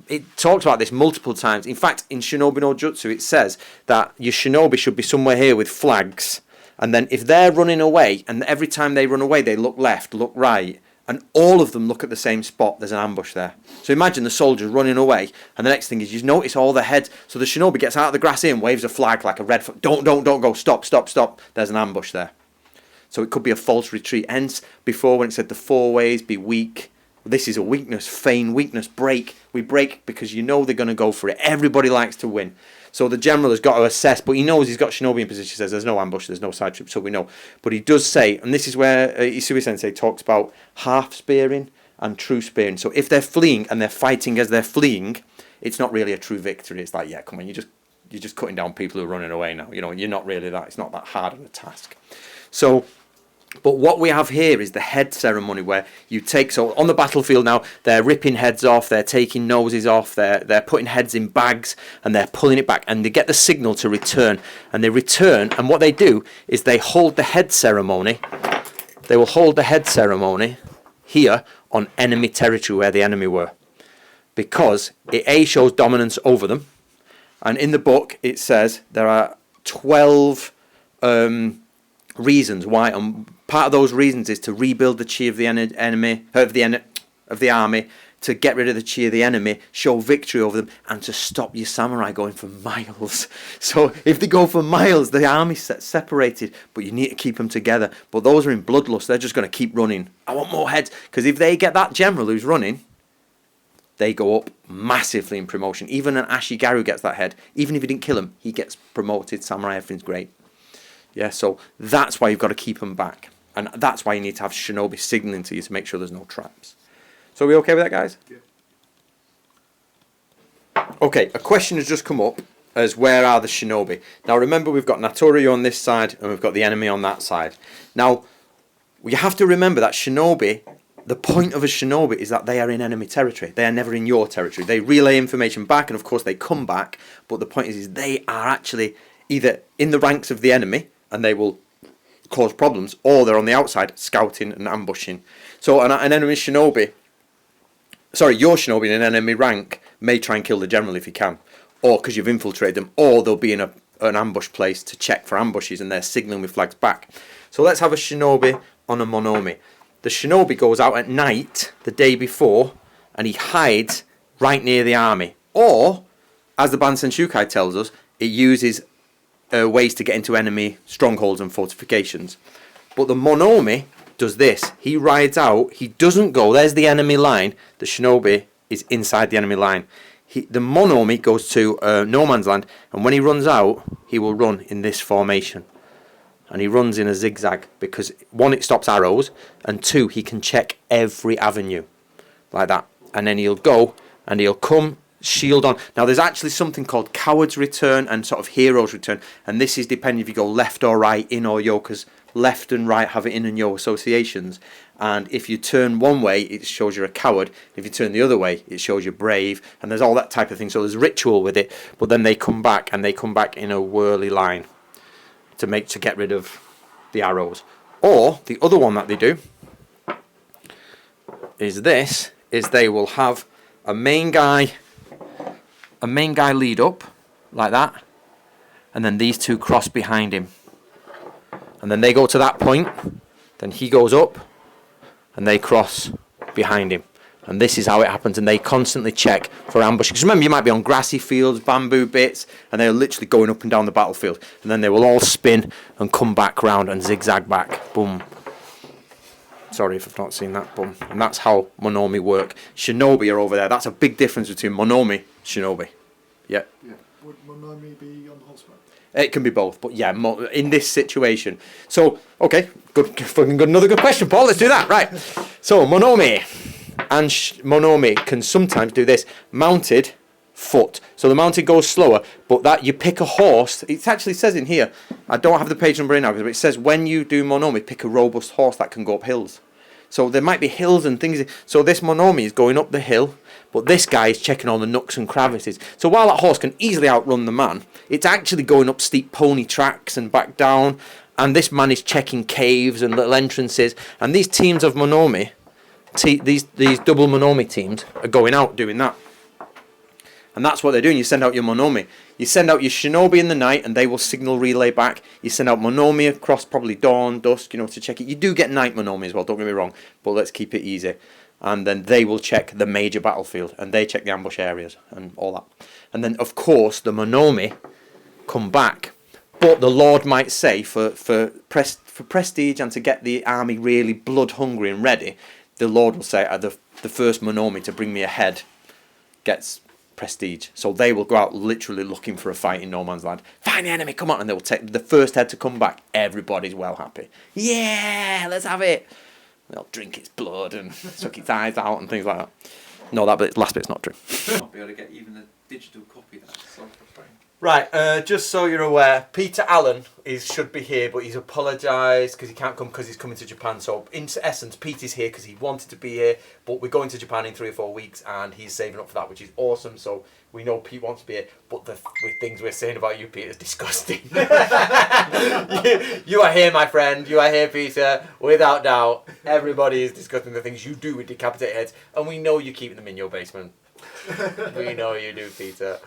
It talks about this multiple times. In fact, in Shinobi no Jutsu, it says that your shinobi should be somewhere here with flags. And then if they're running away, and every time they run away, they look left, look right, and all of them look at the same spot, there's an ambush there. So imagine the soldiers running away, and the next thing is you notice all the heads. So the shinobi gets out of the grass and waves a flag like a red flag. Don't go, stop. There's an ambush there. So it could be a false retreat. Hence, before when it said the 4 ways, be weak. This is a weakness, feign weakness, break. We break because you know they're going to go for it. Everybody likes to win. So the general has got to assess, but he knows he's got shinobi in position. He says there's no ambush, there's no side trip, so we know. But he does say, and this is where Isui Sensei talks about half spearing and true spearing. So if they're fleeing and they're fighting as they're fleeing, it's not really a true victory. It's like, yeah, come on, you're just cutting down people who are running away now. You know, you're not really that. It's not that hard of a task. So. But what we have here is the head ceremony where you take, so on the battlefield now, they're ripping heads off, they're taking noses off, they're putting heads in bags and they're pulling it back and they get the signal to return. And they return, and what they do is they hold the head ceremony. They will hold the head ceremony here on enemy territory where the enemy were. Because it A, shows dominance over them. And in the book it says there are 12 reasons why. Part of those reasons is to rebuild the chi of the enemy, of the army, to get rid of the chi of the enemy, show victory over them, and to stop your samurai going for miles. So if they go for miles, the army's separated, but you need to keep them together. But those are in bloodlust. They're just going to keep running. I want more heads, because if they get that general who's running, they go up massively in promotion. Even an Ashigaru gets that head. Even if you didn't kill him, he gets promoted. Samurai, everything's great. Yeah, so that's why you've got to keep them back. And that's why you need to have shinobi signaling to you to make sure there's no traps. So are we okay with that, guys? Yeah. Okay, a question has just come up as where are the shinobi? Now remember, we've got Natori Ryu on this side and we've got the enemy on that side. Now, you have to remember that shinobi, the point of a shinobi is that they are in enemy territory. They are never in your territory. They relay information back and of course they come back, but the point is they are actually either in the ranks of the enemy and they will cause problems, or they're on the outside scouting and ambushing. So an enemy shinobi, your shinobi in an enemy rank may try and kill the general if he can, or because you've infiltrated them, or they'll be in an ambush place to check for ambushes and they're signalling with flags back. So let's have a shinobi on a monomi. The shinobi goes out at night the day before and he hides right near the army, or as the Bansen Shukai tells us, it uses ways to get into enemy strongholds and fortifications. But the monomi does this. He rides out. He doesn't go. There's the enemy line. The shinobi is inside the enemy line. The monomi goes to no man's land, and when he runs out, he will run in this formation. And he runs in a zigzag because, one, it stops arrows, and two, he can check every avenue like that. And then he'll go and he'll come shield on. Now there's actually something called coward's return and sort of hero's return, and this is depending if you go left or right, in or yo, because left and right have in and yo associations, and if you turn one way it shows you're a coward, if you turn the other way it shows you're brave, and there's all that type of thing. So there's ritual with it, but then they come back and they come back in a whirly line to get rid of the arrows. Or the other one that they do is they will have a main guy lead up like that, and then these two cross behind him, and then they go to that point, then he goes up and they cross behind him, and this is how it happens. And they constantly check for ambush, because remember, you might be on grassy fields, bamboo bits, and they're literally going up and down the battlefield, and then they will all spin and come back round and zigzag back. Boom. Sorry if I've not seen that. Boom. And that's how Monomi work. Shinobi are over there. That's a big difference between Monomi, Shinobi. Yeah. Would Monomi be on horseback? It can be both, but yeah, in this situation. So, okay, fucking good. Another good question, Paul. Let's do that. Right. So, Monomi and Monomi can sometimes do this mounted foot. So the mounted goes slower, but that you pick a horse. It actually says in here, I don't have the page number in now, but it says when you do Monomi, pick a robust horse that can go up hills. So there might be hills and things. So this Monomi is going up the hill, but this guy is checking all the nooks and crevices. So while that horse can easily outrun the man, it's actually going up steep pony tracks and back down. And this man is checking caves and little entrances. And these teams of Monomi, these double Monomi teams, are going out doing that. And that's what they're doing. You send out your Monomi. You send out your Shinobi in the night, and they will signal relay back. You send out Monomi across probably dawn, dusk, to check it. You do get night Monomi as well, don't get me wrong, but let's keep it easy. And then they will check the major battlefield, and they check the ambush areas and all that. And then, of course, the Monomi come back. But the Lord might say, for prestige and to get the army really blood hungry and ready, the Lord will say, the first Monomi to bring me ahead gets prestige. So they will go out literally looking for a fight in no man's land. Find the enemy, come on. And they will take the first head to come back. Everybody's well happy. Yeah, let's have it. They'll drink its blood and suck its eyes out and things like that. No, that last bit's not true. Not be able to get even a digital copy of that. So frustrating. Right, just so you're aware, Peter Allen should be here, but he's apologised because he can't come because he's coming to Japan. So, in essence, Peter's here because he wanted to be here, but we're going to Japan in 3 or 4 weeks, and he's saving up for that, which is awesome. So, we know Pete wants to be here, but the things we're saying about you, Peter, is disgusting. you are here, my friend. You are here, Peter, without doubt. Everybody is discussing the things you do with decapitated heads, and we know you're keeping them in your basement. We know you do, Peter.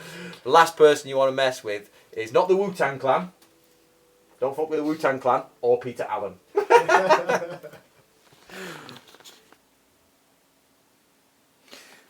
The last person you want to mess with is not the Wu-Tang Clan. Don't fuck with the Wu-Tang Clan or Peter Allen.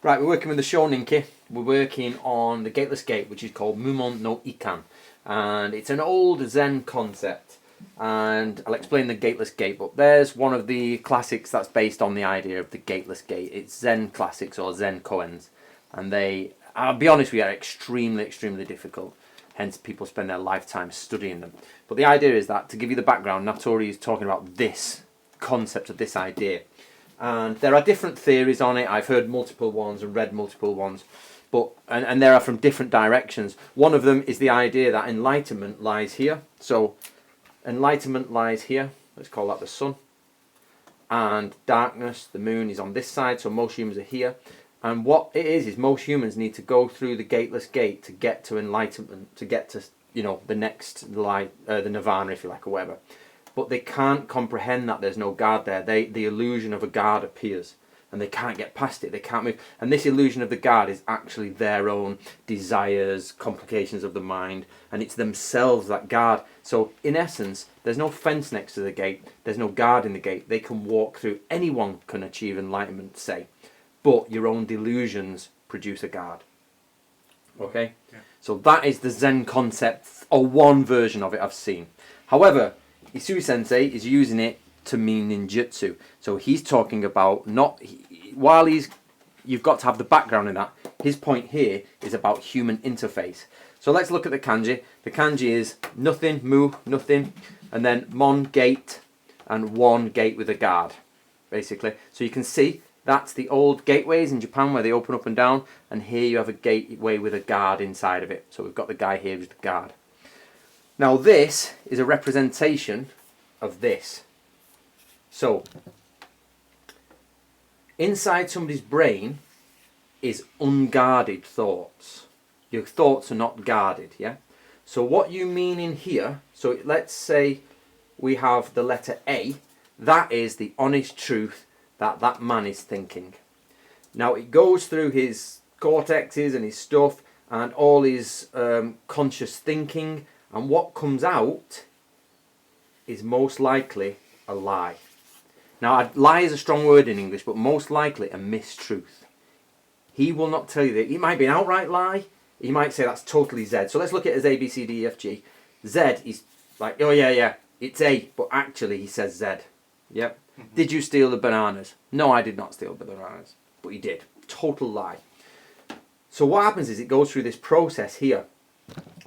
Right, we're working with the Shoninki. We're working on the Gateless Gate, which is called Mumon no Ikan. And it's an old Zen concept. And I'll explain the Gateless Gate, but there's one of the classics that's based on the idea of the Gateless Gate. It's Zen classics or Zen koans. And they, I'll be honest with you, are extremely, extremely difficult. Hence, people spend their lifetime studying them. But the idea is that, to give you the background, Natori is talking about this concept of this idea. And there are different theories on it. I've heard multiple ones and read multiple ones. But and there are from different directions. One of them is the idea that enlightenment lies here. So, enlightenment lies here. Let's call that the sun. And darkness, the moon, is on this side. So most humans are here. And what it is most humans need to go through the Gateless Gate to get to enlightenment, to get to, the next light, the nirvana, if you like, or whatever. But they can't comprehend that there's no guard there. The illusion of a guard appears, and they can't get past it. They can't move. And this illusion of the guard is actually their own desires, complications of the mind, and it's themselves that guard. So, in essence, there's no fence next to the gate. There's no guard in the gate. They can walk through. Anyone can achieve enlightenment, say. But your own delusions produce a guard. Okay? Yeah. So that is the Zen concept, or one version of it I've seen. However, Isui Sensei is using it to mean ninjutsu. So he's talking about you've got to have the background in that. His point here is about human interface. So let's look at the kanji. The kanji is nothing, mu, nothing, and then mon, gate, and one gate with a guard, basically. So you can see that's the old gateways in Japan where they open up and down, and here you have a gateway with a guard inside of it. So we've got the guy here who's the guard. Now this is a representation of this. So, inside somebody's brain is unguarded thoughts. Your thoughts are not guarded, yeah? So what you mean in here, so let's say we have the letter A, that is the honest truth that man is thinking. Now it goes through his cortexes and his stuff and all his conscious thinking, and what comes out is most likely a lie. Now, lie is a strong word in English, but most likely a mistruth. He will not tell you that. It might be an outright lie. He might say that's totally Z. So let's look at it as A, B, C, D, E, F, G. Z is like, oh yeah, it's A, but actually he says Z. Yep. Mm-hmm. Did you steal the bananas? No, I did not steal the bananas, but he did. Total lie. So what happens is it goes through this process here.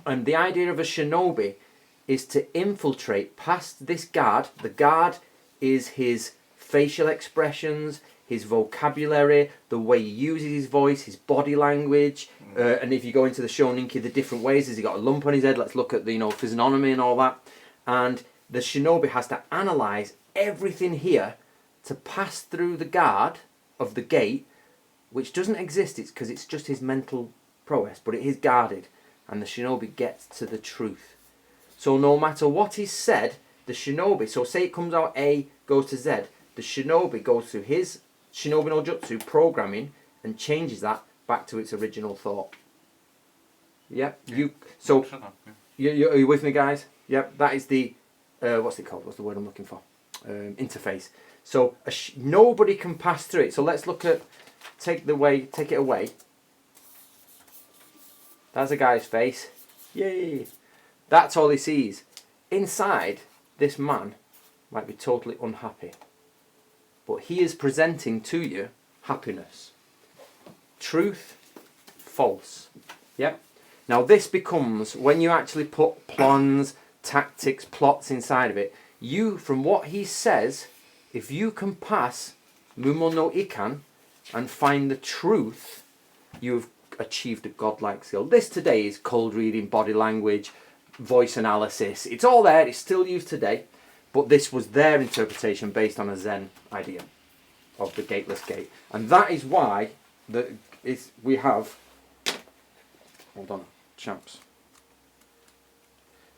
And the idea of a shinobi is to infiltrate past this guard. The guard is his facial expressions, his vocabulary, the way he uses his voice, his body language. And if you go into the Shoninki, the different ways. Has he got a lump on his head? Let's look at the physiognomy and all that. And the shinobi has to analyse everything here to pass through the guard of the gate, which doesn't exist. It's because it's just his mental prowess, but it is guarded. And the shinobi gets to the truth. So no matter what is said, the shinobi, so say it comes out A, goes to Z, the shinobi goes through his shinobi no jutsu programming and changes that back to its original thought. Yep. Yeah. Are you with me, guys? Yep. That is the what's it called? What's the word I'm looking for? Interface. So nobody can pass through it. So let's look at take it away. That's a guy's face. Yay! That's all he sees. Inside, this man might be totally unhappy, but he is presenting to you happiness. Truth, false. Yep. Now this becomes, when you actually put plans, tactics, plots inside of it, you, from what he says, if you can pass Mumo no Ikan and find the truth, you've achieved a godlike skill. This today is cold reading, body language, voice analysis. It's all there, it's still used today, but this was their interpretation based on a Zen idea of the gateless gate. And that is why we have, hold on, champs.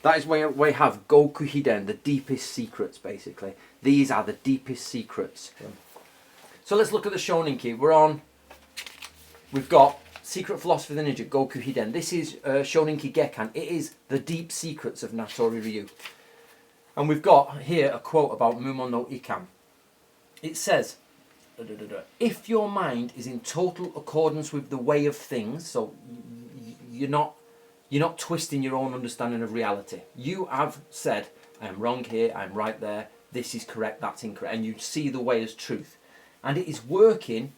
That is where we have Goku Hiden, the deepest secrets, basically. These are the deepest secrets. Yeah. So let's look at the Shoninki. We've got Secret Philosophy of the Ninja, Goku Hiden. This is Shoninki Gekkan. It is the deep secrets of Natori Ryu. And we've got here a quote about Mumo no Ikan. It says, if your mind is in total accordance with the way of things, so you're not twisting your own understanding of reality. You have said, I am wrong here, I am right there, this is correct, that's incorrect, and you see the way as truth. And it is working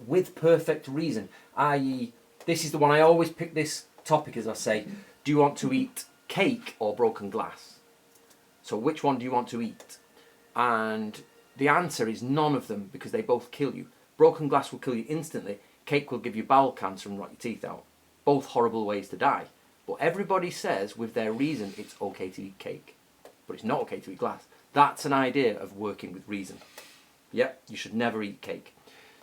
with perfect reason, i.e., this is the one I always pick this topic as I say, do you want to eat cake or broken glass? So which one do you want to eat? And the answer is none of them, because they both kill you. Broken glass will kill you instantly, cake will give you bowel cancer and rot your teeth out. Both horrible ways to die. But everybody says with their reason it's okay to eat cake, but it's not okay to eat glass. That's an idea of working with reason. Yep, you should never eat cake.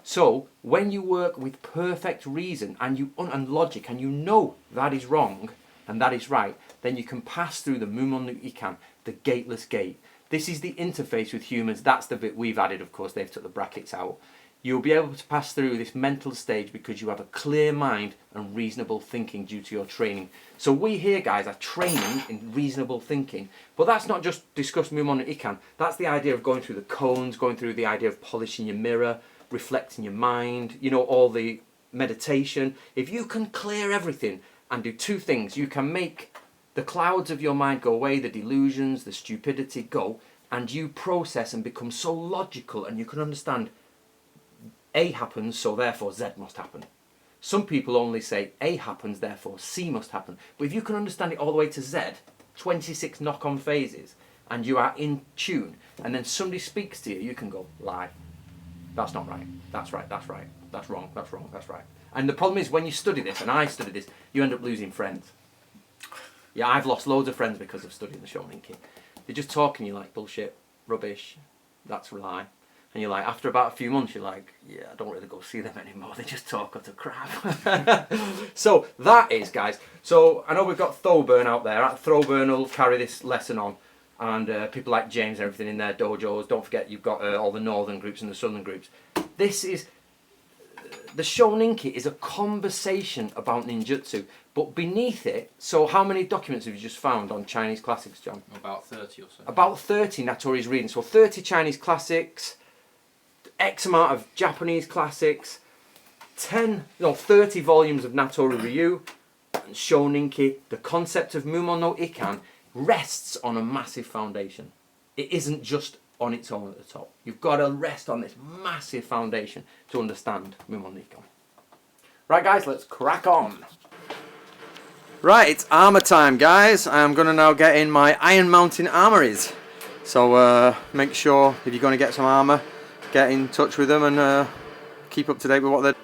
So when you work with perfect reason and logic, and you know that is wrong and that is right, then you can pass through the Mumo no Ikan, the gateless gate. This is the interface with humans. That's the bit we've added, of course. They've took the brackets out. You'll be able to pass through this mental stage because you have a clear mind and reasonable thinking due to your training. So we here, guys, are training in reasonable thinking. But that's not just discuss Mumo no Ikan. That's the idea of going through the cones, going through the idea of polishing your mirror, reflecting your mind, all the meditation. If you can clear everything and do two things, you can make the clouds of your mind go away, the delusions, the stupidity go, and you process and become so logical, and you can understand A happens, so therefore Z must happen. Some people only say A happens, therefore C must happen. But if you can understand it all the way to Z, 26 knock-on phases, and you are in tune, and then somebody speaks to you, you can go, lie. That's not right. That's right. That's right. That's wrong. That's wrong. That's right. And the problem is when you study this, and I study this, you end up losing friends. Yeah, I've lost loads of friends because of studying the Shoninki. They're just talking, you're like, bullshit, rubbish, that's a lie. And you're like, after about a few months, you're like, yeah, I don't really go see them anymore. They just talk utter crap. So that is, guys. So I know we've got Thoburn out there. Thoburn will carry this lesson on. and people like James and everything in their dojos. Don't forget you've got all the northern groups and the southern groups. This is the Shoninki is a conversation about ninjutsu, but beneath it. So how many documents have you just found on Chinese classics, John? About 30 or so. About 30 Natori's reading. So 30 Chinese classics, X amount of Japanese classics, 30 volumes of Natori Ryu and Shoninki. The concept of Mumon no Ikan rests on a massive foundation. It isn't just on its own at the top. You've got to rest on this massive foundation to understand Mumon no Ikan. Right guys, let's crack on. Right, it's armour time guys. I'm going to now get in my Iron Mountain armories. So make sure if you're going to get some armour, get in touch with them and keep up to date with what they're.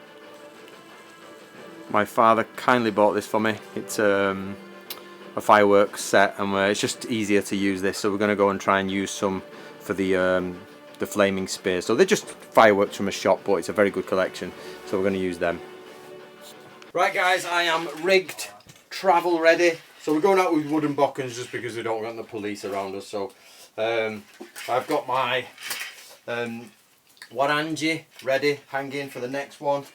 My father kindly bought this for me. It's a fireworks set, and it's just easier to use this. So we're going to go and try and use some for the flaming spears. So they're just fireworks from a shop, but it's a very good collection. So we're going to use them. Right, guys, I am rigged, travel ready. So we're going out with wooden bokkens just because we don't want the police around us. So I've got my waranji ready, hanging for the next one.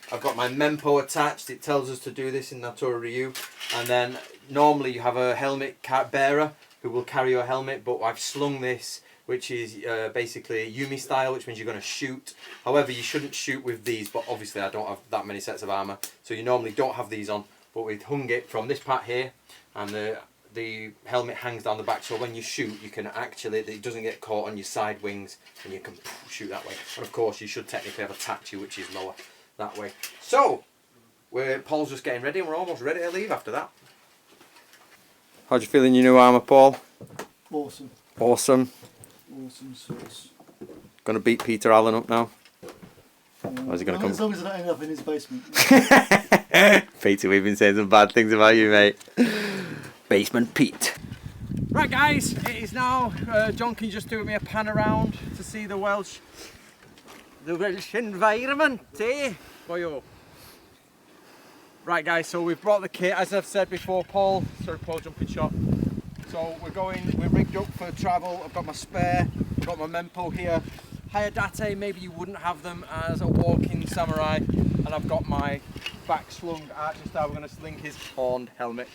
I've got my mempo attached. It tells us to do this in Natori Ryu. And then normally you have a helmet bearer who will carry your helmet, but I've slung this, which is basically Yumi style, which means you're going to shoot. However, you shouldn't shoot with these, but obviously I don't have that many sets of armour, so you normally don't have these on. But we've hung it from this part here, and the helmet hangs down the back, so when you shoot, you can actually, it doesn't get caught on your side wings, and you can shoot that way. And of course, you should technically have a tachi, which is lower that way. So, Paul's just getting ready, and we're almost ready to leave after that. How'd you feel in your new armour, Paul? Awesome. Awesome. Awesome sauce. Gonna beat Peter Allen up now. Or is he gonna come? As long as I don't end up in his basement. Peter, we've been saying some bad things about you, mate. Basement Pete. Right, guys, it is now. John can just do me a pan around to see the Welsh environment, eh? Boyo. Right, guys, so we've brought the kit, as I've said before. Paul jumping shot. So we're rigged up for travel. I've got my spare, I've got my mempo here. Hayadate, maybe you wouldn't have them as a walking samurai. And I've got my back slung archer style. We're going to sling his horned helmet.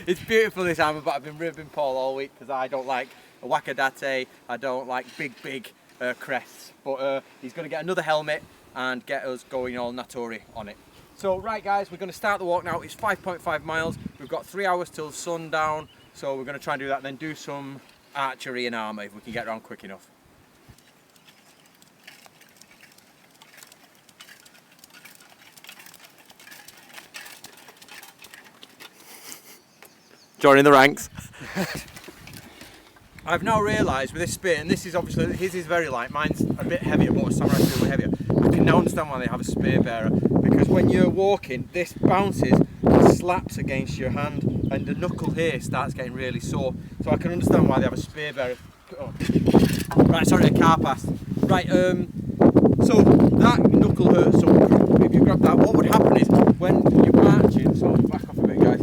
It's beautiful, this armour, but I've been ribbing Paul all week because I don't like a wakadate, I don't like big crests. But he's going to get another helmet and get us going all Natori on it. So right guys, we're going to start the walk now. It's 5.5 miles. We've got 3 hours till sundown. So we're going to try and do that and then do some archery and armour if we can get around quick enough. Joining the ranks. I've now realised with this spear, and this is obviously, his is very light, mine's a bit heavier, but a samurai spear is heavier. I can now understand why they have a spear bearer, because when you're walking, this bounces and slaps against your hand, and the knuckle here starts getting really sore. So I can understand why they have a spear bearer. Oh. Right, sorry, a car passed. Right, so that knuckle hurts, so if you grab that, what would happen is when you're marching, so back off a bit guys,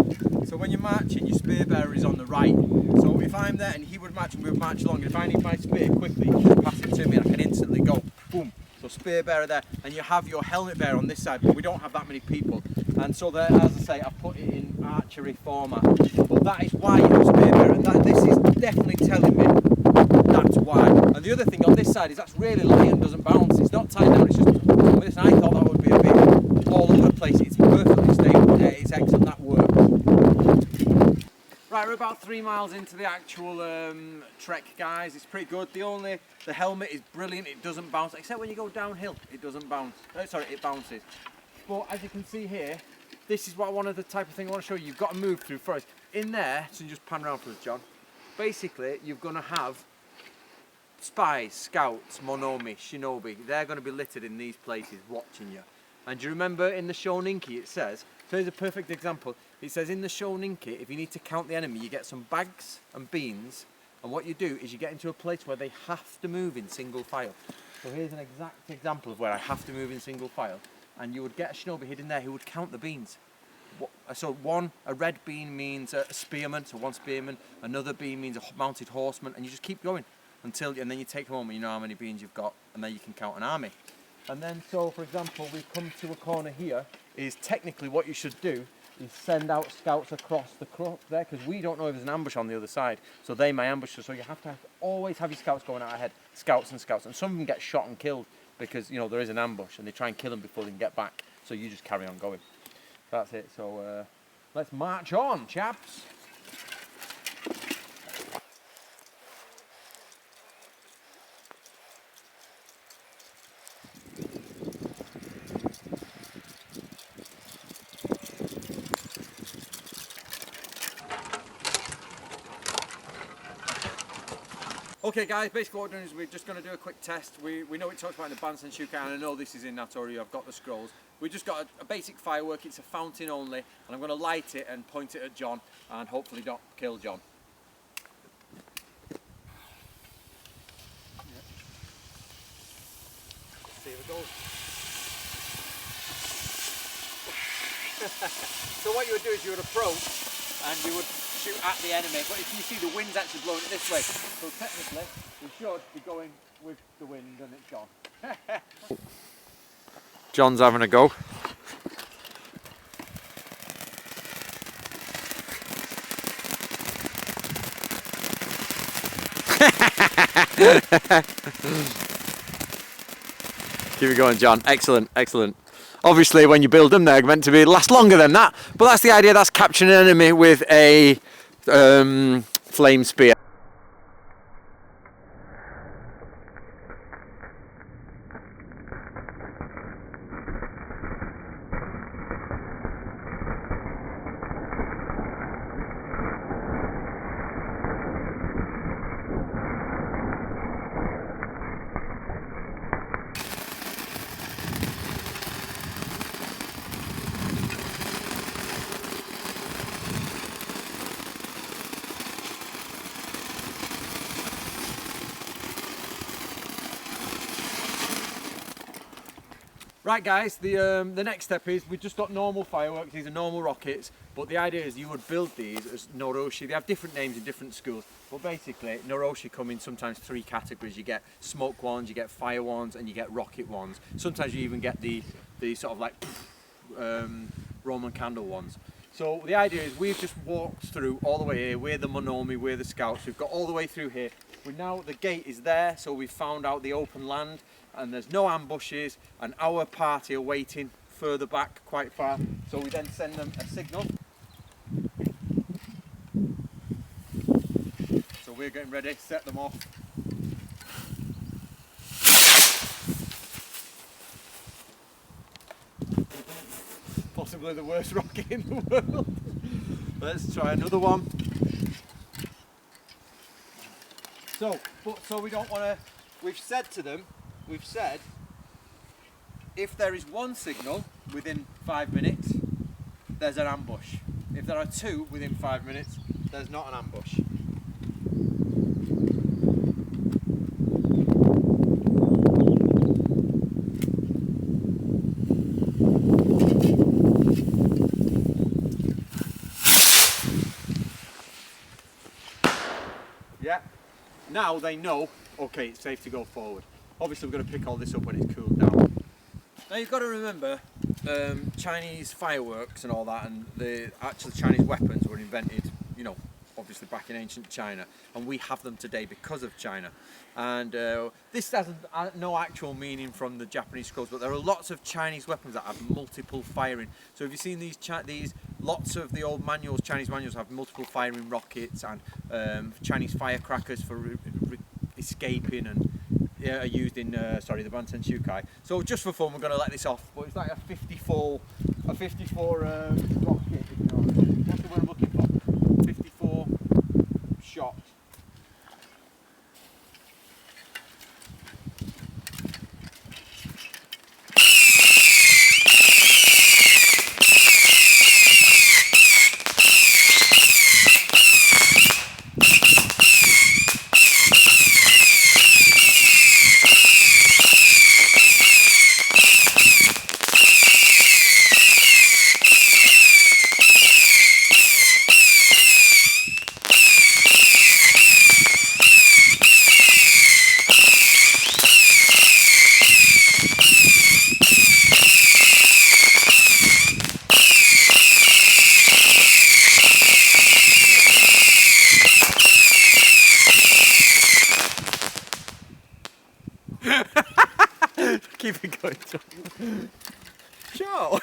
so when you're marching, your spear bearer is on the right. So if I'm there and he would march and we would march along, and if I need my spear quickly, he can pass it to me and I can instantly go, boom. So spear bearer there, and you have your helmet bearer on this side, but we don't have that many people. And so there, as I say, I've put it in archery format. But that is why you have spear bearer, and this is definitely telling me that's why. And the other thing on this side is that's really light and doesn't bounce. It's not tied down, it's just with this, and I thought that would be a bit all over the place. It's perfectly stable. It's excellent, that works. Right, we're about 3 miles into the actual trek, guys. It's pretty good. The helmet is brilliant. It doesn't bounce, except when you go downhill. It doesn't bounce. Sorry, it bounces. But as you can see here, this is one of the type of thing I want to show you. You've got to move through forest. In there, so you just pan around for us, John. Basically, you're going to have spies, scouts, monomi, shinobi. They're going to be littered in these places watching you. And do you remember in the Shoninki it says, so here's a perfect example. It says in the Shoninki, if you need to count the enemy, you get some bags and beans, and what you do is you get into a place where they have to move in single file. So here's an exact example of where I have to move in single file, and you would get a shinobi hidden there who would count the beans. So a red bean means a spearman, so one spearman. Another bean means a mounted horseman, and you just keep going and then you take home and you know how many beans you've got, and then you can count an army. And then, so for example, we've come to a corner here. Is technically what you should do is send out scouts across the crop there, because we don't know if there's an ambush on the other side, so they may ambush us. So you have to always have your scouts going out ahead, scouts, and some of them get shot and killed because there is an ambush, and they try and kill them before they can get back. So you just carry on going. That's it. So let's march on, chaps. Okay guys, basically what we're doing is we're just going to do a quick test. We know it talks about in the Bansen Shukai, and I know this is in Natori Ryu, I've got the scrolls. We just got a basic firework, it's a fountain only, and I'm going to light it and point it at John, and hopefully not kill John. See if it goes. So what you would do is you would approach, and you would shoot at the enemy, but if you see the wind's actually blowing it this way, so technically we should be going with the wind and it's gone. John's having a go. Keep it going, John. Excellent, excellent. Obviously when you build them they're meant to last longer than that, but that's the idea. That's capturing an enemy with a flame spear. Right guys, the next step is we've just got normal fireworks. These are normal rockets, but the idea is you would build these as Noroshi. They have different names in different schools, but basically Noroshi come in sometimes 3 categories. You get smoke ones, you get fire ones, and you get rocket ones. Sometimes you even get the sort of like Roman candle ones. So the idea is we've just walked through all the way here. We're the Monomi, we're the scouts. We've got all the way through here. The gate is there, so we've found out the open land, and there's no ambushes, and our party are waiting further back, quite far. So we then send them a signal. So we're getting ready, set them off. Possibly the worst rocket in the world. Let's try another one. So we don't want to, we've said to them, if there is one signal within 5 minutes, there's an ambush. If there are 2 within 5 minutes, there's not an ambush. Yeah. Now they know, okay, it's safe to go forward. Obviously we're going to pick all this up when it's cooled down. Now you've got to remember, Chinese fireworks and all that, and the actual Chinese weapons were invented, obviously back in ancient China, and we have them today because of China. And this has no actual meaning from the Japanese scrolls, but there are lots of Chinese weapons that have multiple firing. So have you seen these lots of the old manuals, Chinese manuals have multiple firing rockets and Chinese firecrackers for escaping, and are used in the Bansen Shukai. So just for fun we're going to let this off, but it's like a 54 rocket, if you know. What's the word I'm looking for? 54 shots. Keep it going, John. Joe!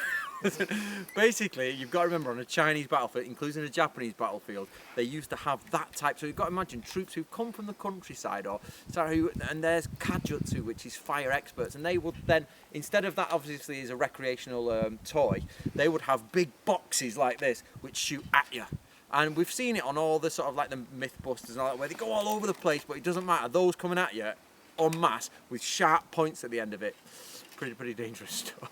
Basically, you've got to remember on a Chinese battlefield, including a Japanese battlefield, they used to have that type. So you've got to imagine troops who've come from the countryside, and there's Kajutsu, which is fire experts, and they would then, instead of that obviously as a recreational toy, they would have big boxes like this which shoot at you. And we've seen it on all the sort of like the Mythbusters and all that, where they go all over the place, but it doesn't matter. Those coming at you en masse with sharp points at the end of it. Pretty dangerous stuff.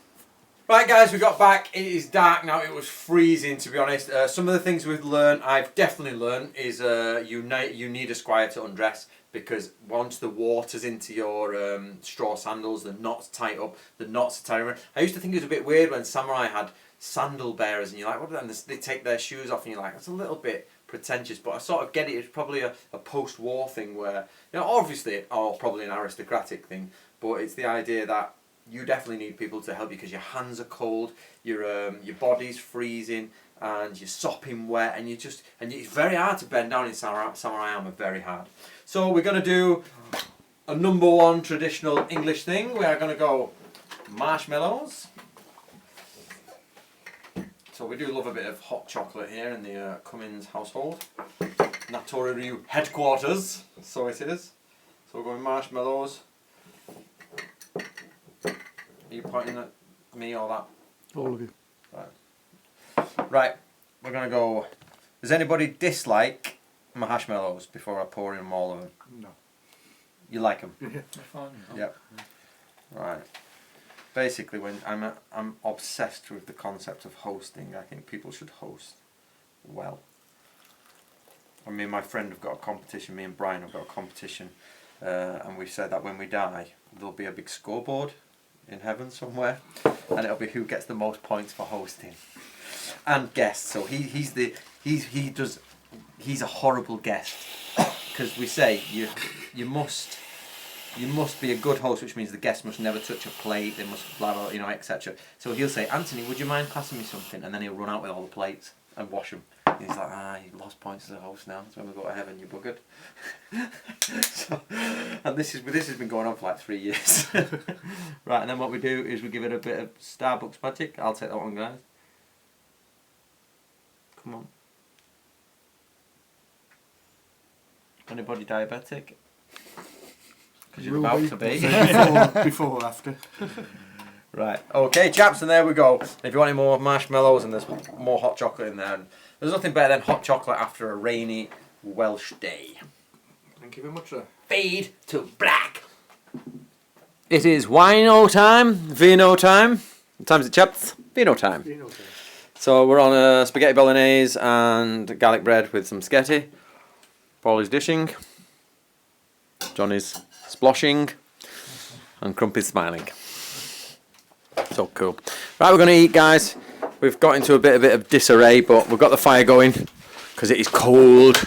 Right guys, we got back. It is dark now. It was freezing, to be honest. Some of the things we've learned, I've definitely learned, is you need a squire to undress, because once the water's into your straw sandals, the knots tight up, the knots are tight around. I used to think it was a bit weird when samurai had sandal bearers and you're like, what? And they take their shoes off and you're like, that's a little bit pretentious, but I sort of get it. It's probably a post-war thing where, you know, obviously, or probably an aristocratic thing, but it's the idea that you definitely need people to help you because your hands are cold, your body's freezing, and you're sopping wet, and it's very hard to bend down in samurai armour, very hard. So we're going to do a number one traditional English thing. We are going to go marshmallows. So we do love a bit of hot chocolate here in the Cummins household. Natori Ryu headquarters, so it is. So we're going marshmallows. Are you pointing at me or that? All of you. Right, we're going to go. Does anybody dislike marshmallows before I pour in them all of them? No. You like them? Yeah. Fine. Yep. Right. Basically, when I'm obsessed with the concept of hosting. I think people should host well. Me and my friend have got a competition. Me and Brian have got a competition, and we've said that when we die, there'll be a big scoreboard in heaven somewhere, and it'll be who gets the most points for hosting and guests. So he's a horrible guest, because we say you must be a good host, which means the guest must never touch a plate, they must blah blah, you know, etc. So he'll say, Anthony, would you mind passing me something? And then he'll run out with all the plates and wash them. And he's like, you lost points as a host now, so when we go to heaven, you buggered. So, and this has been going on for like 3 years. Right, and then what we do is we give it a bit of Starbucks magic. I'll take that one, guys. Come on. Anybody diabetic? Because you're about to be. Before or after. Right, okay chaps, and there we go. If you want any more marshmallows, and there's more hot chocolate in there, and there's nothing better than hot chocolate after a rainy Welsh day. Thank you very much, sir. Fade to black. It is wino time, vino time. What time is it, chaps? Vino time. You know, sir. So we're on a spaghetti bolognese and garlic bread with some spaghetti. Paul is dishing. John is sploshing. And Crump is smiling. So cool. Right, we're going to eat, guys. We've got into a bit of disarray, but we've got the fire going because it is cold.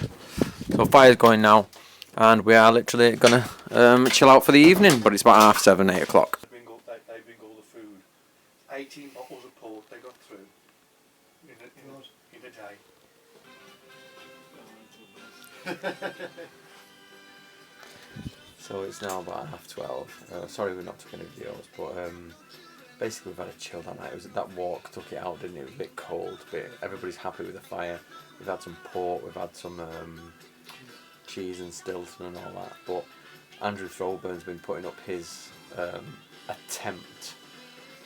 So fire's going now, and we are literally going to chill out for the evening. But it's about 7:30, 8 o'clock. They bring all the food. 18 bottles of port they got through in a day. So it's now about 12:30. Sorry we're not taking any videos, but basically we've had a chill that night. It was that walk took it out, didn't it? It was a bit cold, but everybody's happy with the fire. We've had some pork, we've had some cheese and Stilton and all that. But Andrew Throwburn's been putting up his attempt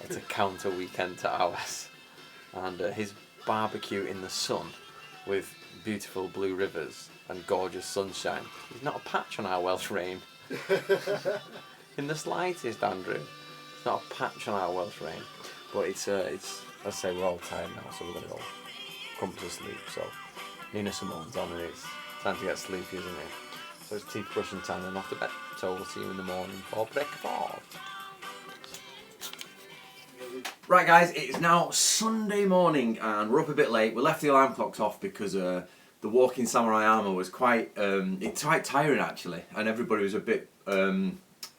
at a counter weekend to ours, and his barbecue in the sun with beautiful blue rivers and gorgeous sunshine. There's not a patch on our Welsh rain. In the slightest, Andrew. It's not a patch on our Welsh rain. But it's I say we're all tired now, so we're going to go crumple to sleep. So Nina Simone's on, and it's time to get sleepy, isn't it? So it's teeth brushing time and off to bed. So we'll see you in the morning for breakfast. Right guys, it is now Sunday morning and we're up a bit late. We left the alarm clocks off because the walk in samurai armour was quite tiring actually, and everybody was a bit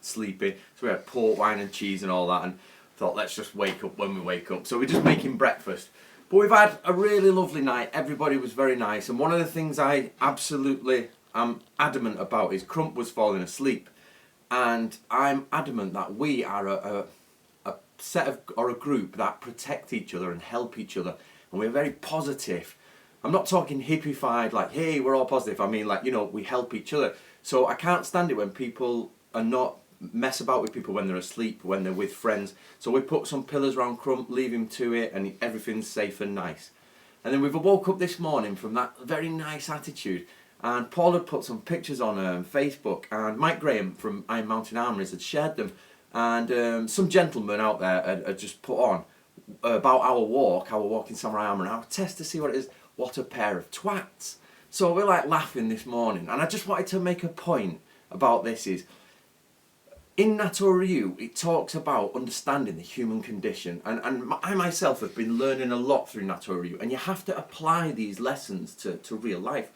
sleepy. So we had pork, wine and cheese and all that, and thought let's just wake up when we wake up. So we're just making breakfast. But we've had a really lovely night. Everybody was very nice, and one of the things I absolutely am adamant about is Crump was falling asleep, and I'm adamant that we are set of, or a group that protect each other and help each other, and we're very positive. I'm not talking hippified like, hey, we're all positive. I mean, like, you know, we help each other. So I can't stand it when people are not mess about with people when they're asleep, when they're with friends. So we put some pillars around Crump, leave him to it, and everything's safe and nice. And then we've woke up this morning from that very nice attitude, and Paul had put some pictures on Facebook, and Mike Graham from Iron Mountain Armories had shared them, and some gentleman out there had just put on about our walk in Samurai Armour, and our test to see what it is. What a pair of twats. So we're like laughing this morning, and I just wanted to make a point about this is, in Natori Ryu, it talks about understanding the human condition, and I myself have been learning a lot through Natori Ryu, and you have to apply these lessons to real life.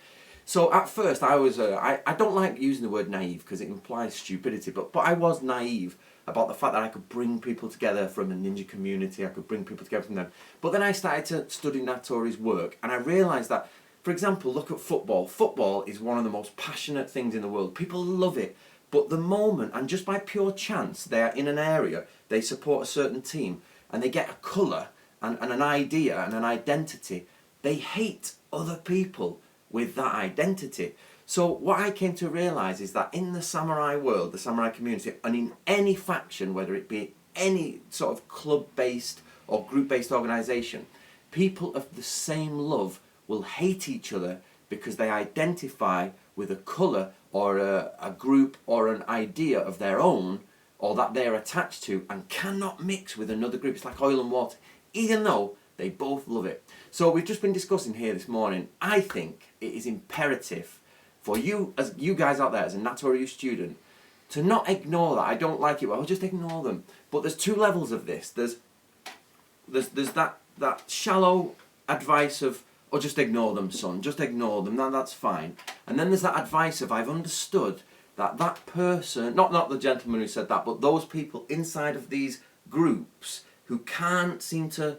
So at first I was, I don't like using the word naive because it implies stupidity, but I was naive about the fact that I could bring people together from the ninja community, I could bring people together from them. But then I started to study Natori's work, and I realised that, for example, look at football. Football is one of the most passionate things in the world. People love it. But the moment, and just by pure chance, they are in an area, they support a certain team, and they get a colour and an idea and an identity, they hate other people with that identity. So what I came to realise is that in the samurai world, the samurai community, and in any faction, whether it be any sort of club-based or group-based organisation, people of the same love will hate each other because they identify with a colour or a group or an idea of their own, or that they're attached to, and cannot mix with another group. It's like oil and water, even though they both love it. So we've just been discussing here this morning, I think it is imperative for you, as you guys out there, as a Natori Ryu student, to not ignore that. I don't like it, well, just ignore them. But there's two levels of this. There's that shallow advice of, oh, just ignore them, son, just ignore them, that's fine. And then there's that advice of, I've understood that person, not the gentleman who said that, but those people inside of these groups who can't seem to,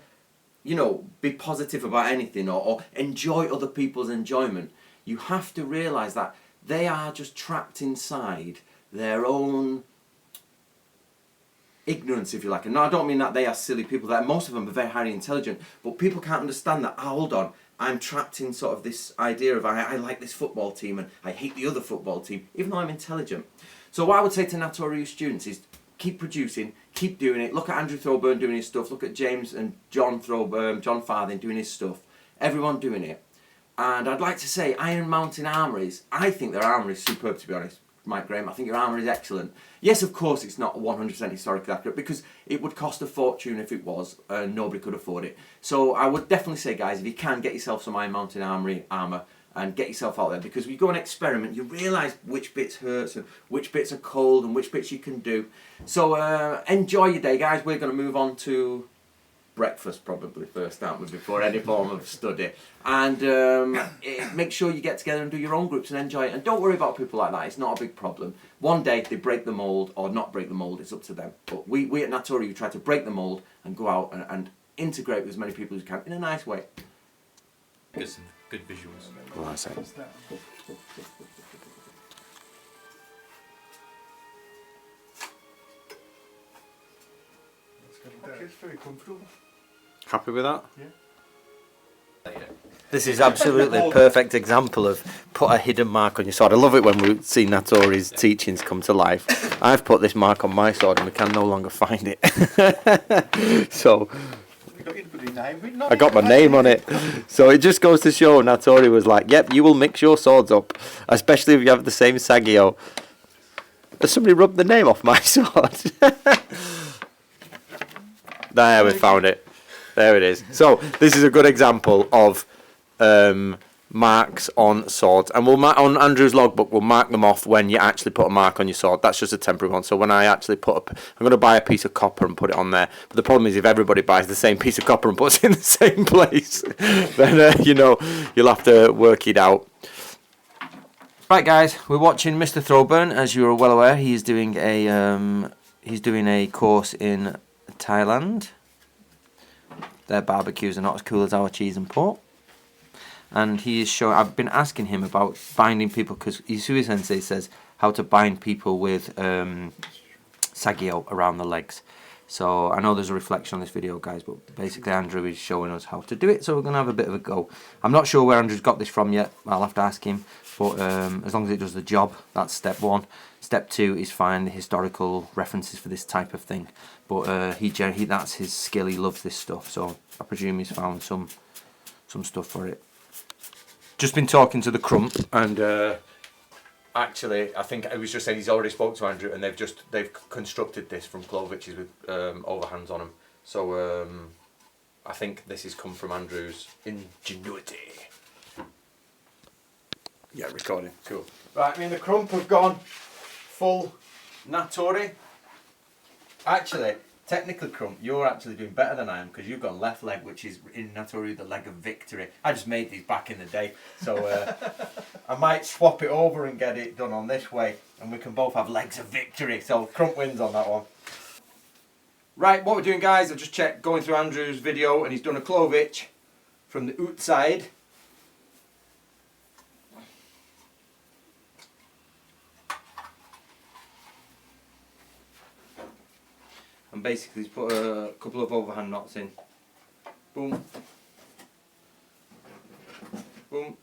you know, be positive about anything or enjoy other people's enjoyment. You have to realise that they are just trapped inside their own ignorance, if you like. And no, I don't mean that they are silly people. That most of them are very highly intelligent, but people can't understand that. Oh, hold on, I'm trapped in sort of this idea of I like this football team and I hate the other football team, even though I'm intelligent. So what I would say to Natori Ryu students is keep producing, keep doing it. Look at Andrew Throburn doing his stuff. Look at James and John Farthing doing his stuff. Everyone doing it. And I'd like to say Iron Mountain Armories, I think their armour is superb, to be honest, Mike Graham. I think your armour is excellent. Yes, of course, it's not 100% historically accurate because it would cost a fortune if it was, and nobody could afford it. So I would definitely say, guys, if you can, get yourself some Iron Mountain armour and get yourself out there, because when you go and experiment, you realise which bits hurts and which bits are cold and which bits you can do. So enjoy your day, guys. We're going to move on to breakfast probably first, aren't we, before any form of study. And make sure you get together and do your own groups and enjoy it. And don't worry about people like that, it's not a big problem. One day they break the mould or not break the mould, it's up to them. But we at Natori Ryu try to break the mould and go out and integrate with as many people as you can in a nice way. Get some good visuals. Well, I say. What's that? Okay, it's very comfortable. Happy with that? Yeah. This is absolutely a perfect example of put a hidden mark on your sword. I love it when we see Natori's teachings come to life. I've put this mark on my sword and we can no longer find it. So You got your bloody name written I got my name on it. So it just goes to show Natori was like, yep, you will mix your swords up, especially if you have the same Sageo. Has somebody rubbed the name off my sword? There, we found it. There it is. So this is a good example of marks on swords, and we'll on Andrew's logbook we'll mark them off when you actually put a mark on your sword. That's just a temporary one. So when I actually I'm going to buy a piece of copper and put it on there. But the problem is if everybody buys the same piece of copper and puts it in the same place, then you know, you'll have to work it out. Right, guys, we're watching Mr. Throburn. As you are well aware, he's doing a course in Thailand. Their barbecues are not as cool as our cheese and pork. And he is showing, I've been asking him about binding people, because Isui Sensei says how to bind people with Sageo around the legs. So I know there's a reflection on this video, guys, but basically Andrew is showing us how to do it, so we're going to have a bit of a go. I'm not sure where Andrew's got this from yet, I'll have to ask him, but as long as it does the job, that's step one. Step two is find the historical references for this type of thing, but he that's his skill, he loves this stuff, so I presume he's found some stuff for it. Just been talking to the Crump, and actually, I think I was just saying he's already spoke to Andrew, and they've constructed this from cloviches with overhands on them. So I think this has come from Andrew's ingenuity. Yeah, recording. Cool. Right, me and the Crump have gone full Natori. Actually, technically, Crump, you're actually doing better than I am because you've got left leg, which is in Natori the leg of victory. I just made these back in the day, so I might swap it over and get it done on this way, and we can both have legs of victory. So Crump wins on that one. Right, what we're doing, guys, I've just checked, going through Andrew's video, and he's done a clovich from the outside. And basically he's put a couple of overhand knots in. Boom. Boom.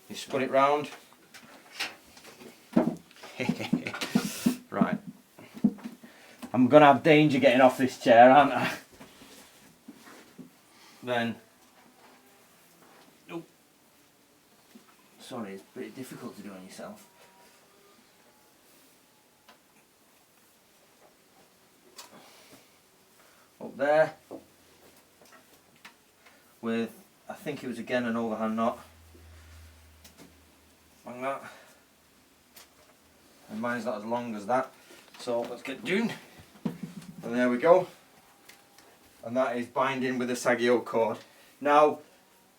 He spun it round. Right. I'm going to have danger getting off this chair, aren't I? Then... Oh. Sorry, it's pretty difficult to do on yourself. Up there with, I think it was again an overhand knot, like that, and mine's not as long as that, so let's get doing, and there we go, and that is binding with a Sageo cord. Now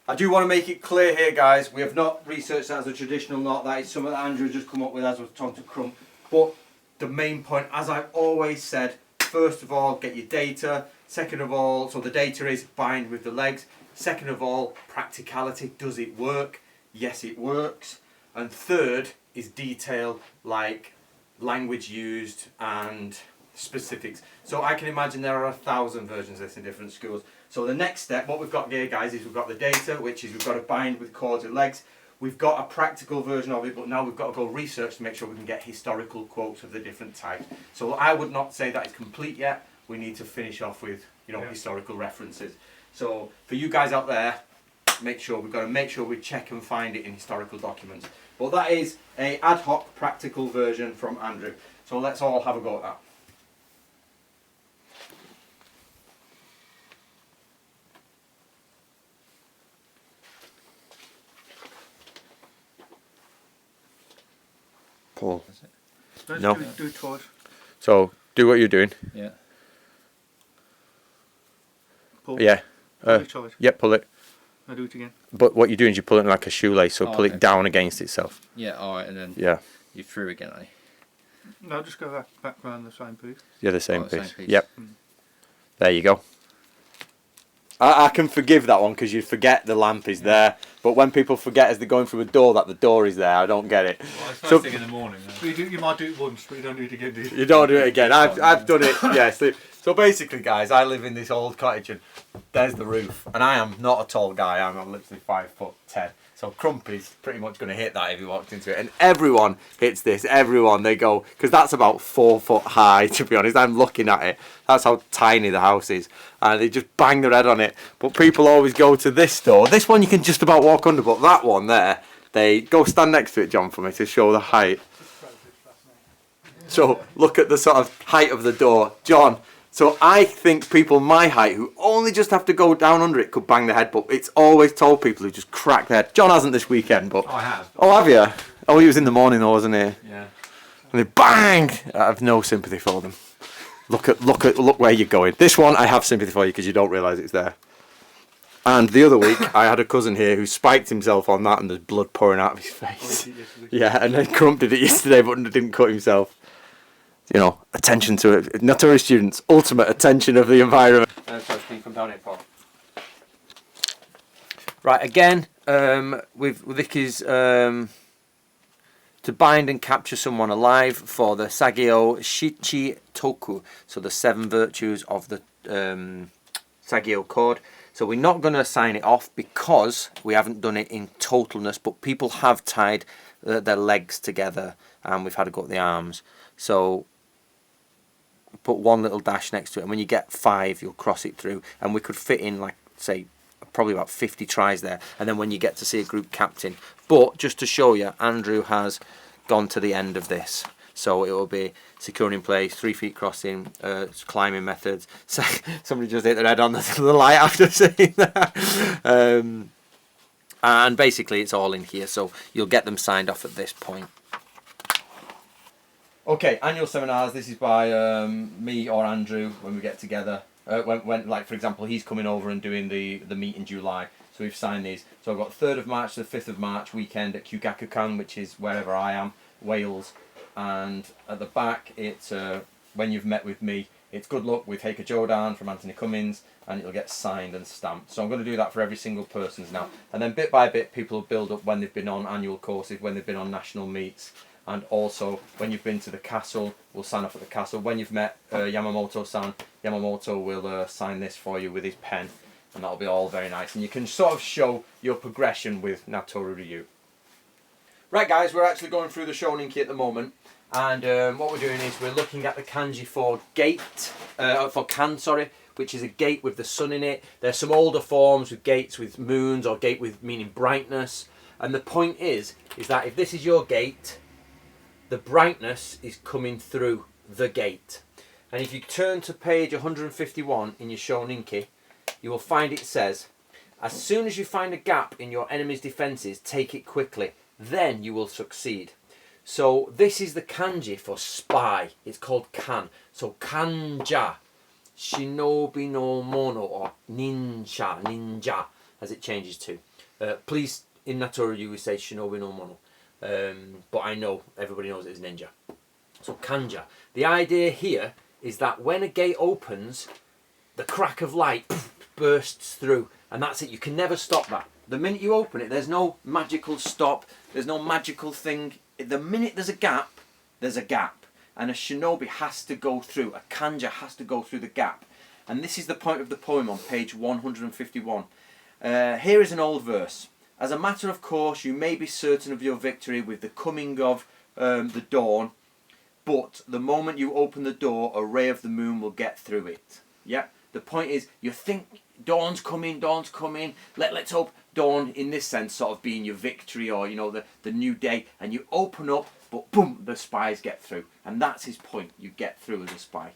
I do want to make it clear here, guys, we have not researched that as a traditional knot. That is something that Andrew just come up with as we've talked to Crump, but the main point, as I've always said, first of all, get your data. Second of all, so the data is bind with the legs. Second of all, practicality. Does it work? Yes, it works. And third is detail, like language used and specifics. So I can imagine there are 1,000 versions of this in different schools. So the next step, what we've got here, guys, is we've got the data, which is we've got to bind with cords and legs. We've got a practical version of it, but now we've got to go research to make sure we can get historical quotes of the different types. So I would not say that it's complete yet. We need to finish off with, historical references. So for you guys out there, we've got to make sure we check and find it in historical documents. But that is a ad hoc practical version from Andrew. So let's all have a go at that. Paul. No. Do it twice. So do what you're doing. Yeah. Pull. Yeah. Pull it twice. Yeah, pull it. I do it again. But what you're doing is you're pulling it like a shoelace, so pull okay. it down against itself. Yeah, alright, and then Yeah. you're through again, eh? No, just go back round the same piece. Yeah, the same Oh, the piece. same piece. Yep. There you go. I can forgive that one because you forget the lamp is there. But when people forget as they're going through a door that the door is there, I don't get it. Well, it's So- first thing in the morning. You might do it once, but you don't need to get it. You don't do it again. I've done it. Yes. So basically, guys, I live in this old cottage, and there's the roof. And I am not a tall guy. I'm literally 5'10". So Crump is pretty much going to hit that if he walked into it. And everyone hits this. Everyone, they go, because that's about 4 foot high, to be honest. I'm looking at it. That's how tiny the house is. And they just bang their head on it. But people always go to this door. This one you can just about walk under, but that one there, they go stand next to it, John, for me, to show the height. So look at the sort of height of the door. John, so I think people my height who only just have to go down under it could bang their head, but it's always told people who just crack their head. John hasn't this weekend, but... Oh, I have. Oh, have you? Oh, he was in the morning though, wasn't he? Yeah. And they bang! I have no sympathy for them. Look where you're going. This one I have sympathy for you because you don't realise it's there. And the other week I had a cousin here who spiked himself on that and there's blood pouring out of his face. Yeah, and then Crump did it yesterday but didn't cut himself. You know, attention to it. Natori students, ultimate attention of the environment. Sorry, can you come down here, Paul? Right, again, with Vicky's To bind and capture someone alive for the Sageo Shichi Toku, so the 7 virtues of the Sageo Code. So we're not going to sign it off because we haven't done it in totalness, but people have tied their legs together and we've had to go up the arms. So put one little dash next to it, and when you get 5 you'll cross it through, and we could fit in, like, say, probably about 50 tries there, and then when you get to see a group captain. But just to show you, Andrew has gone to the end of this. So it will be securing in place, 3 feet crossing, climbing methods. So somebody just hit their head on the light after saying that. And basically it's all in here, so you'll get them signed off at this point. Okay, annual seminars. This is by me or Andrew when we get together. When, like, for example, he's coming over and doing the meet in July. So we've signed these. So I've got 3rd of March to the 5th of March weekend at Kyugakukan, which is wherever I am, Wales. And at the back, it's when you've met with me, it's good luck with Heike Jodan from Anthony Cummins, and it'll get signed and stamped. So I'm going to do that for every single person's now. And then bit by bit, people will build up when they've been on annual courses, when they've been on national meets, and also when you've been to the castle, we'll sign off at the castle. When you've met Yamamoto-san, Yamamoto will sign this for you with his pen, and that'll be all very nice. And you can sort of show your progression with Natori Ryu. Right, guys, we're actually going through the Shoninki at the moment, and what we're doing is we're looking at the kanji for gate, for kan, sorry, which is a gate with the sun in it. There's some older forms with gates with moons, or gate with meaning brightness. And the point is that if this is your gate, the brightness is coming through the gate. And if you turn to page 151 in your Shoninki, you will find it says, as soon as you find a gap in your enemy's defences, take it quickly. Then you will succeed. So this is the kanji for spy. It's called kan. So kanja, shinobi no mono, or ninja, as it changes to. Please, in Natori Ryu we say shinobi no mono. But I know everybody knows it as ninja. So kanja. The idea here is that when a gate opens, the crack of light bursts through, and that's it. You can never stop that. The minute you open it, there's no magical stop, there's no magical thing. The minute there's a gap, and a shinobi has to go through, a kanja has to go through the gap. And this is the point of the poem on page 151. Here is an old verse. As a matter of course, you may be certain of your victory with the coming of the dawn, but the moment you open the door, a ray of the moon will get through it. Yeah? The point is, you think dawn's coming, let's hope dawn in this sense sort of being your victory, or, you know, the new day, and you open up, but boom, the spies get through. And that's his point, you get through as a spy.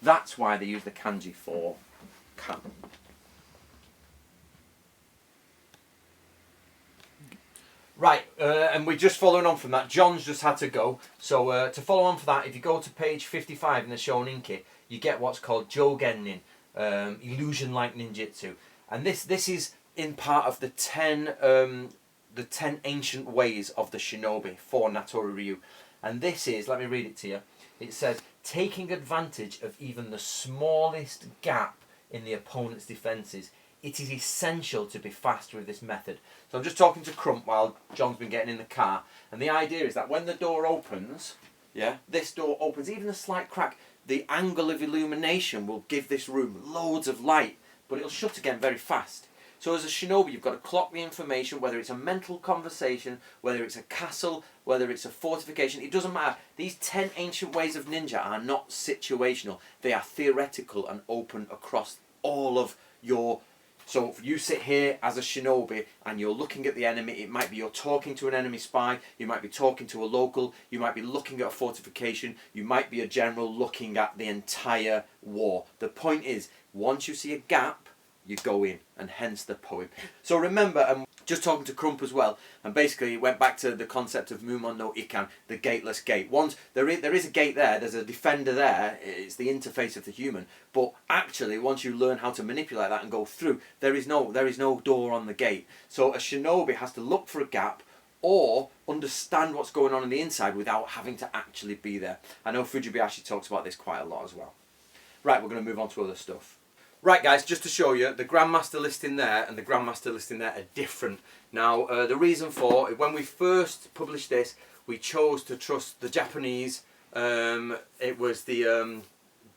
That's why they use the kanji for kan. Right, and we're just following on from that. John's just had to go. So to follow on for that, if you go to page 55 in the Shoninki, you get what's called Jogennin, illusion-like ninjutsu. And this is in part of the 10 ancient ways of the shinobi for Natori Ryu. And this is, let me read it to you. It says, taking advantage of even the smallest gap in the opponent's defences. It is essential to be fast with this method. So I'm just talking to Crump while John's been getting in the car, and the idea is that when the door opens, yeah, this door opens, even a slight crack, the angle of illumination will give this room loads of light, but it'll shut again very fast. So as a shinobi, you've got to clock the information, whether it's a mental conversation, whether it's a castle, whether it's a fortification, it doesn't matter. These 10 ancient ways of ninja are not situational. They are theoretical and open across all of your... So if you sit here as a shinobi and you're looking at the enemy, it might be you're talking to an enemy spy, you might be talking to a local, you might be looking at a fortification, you might be a general looking at the entire war. The point is, once you see a gap, you go in, and hence the poem. So remember, I'm just talking to Crump as well, and basically it went back to the concept of Mumon no Ikan, the gateless gate. Once there is a gate there, there's a defender there, it's the interface of the human, but actually once you learn how to manipulate that and go through, there is no door on the gate. So a shinobi has to look for a gap, or understand what's going on the inside without having to actually be there. I know Fujibayashi talks about this quite a lot as well. Right, we're going to move on to other stuff. Right guys, just to show you, the Grandmaster listing there and the Grandmaster listing there are different. Now, the reason for, when we first published this, we chose to trust the Japanese. It was the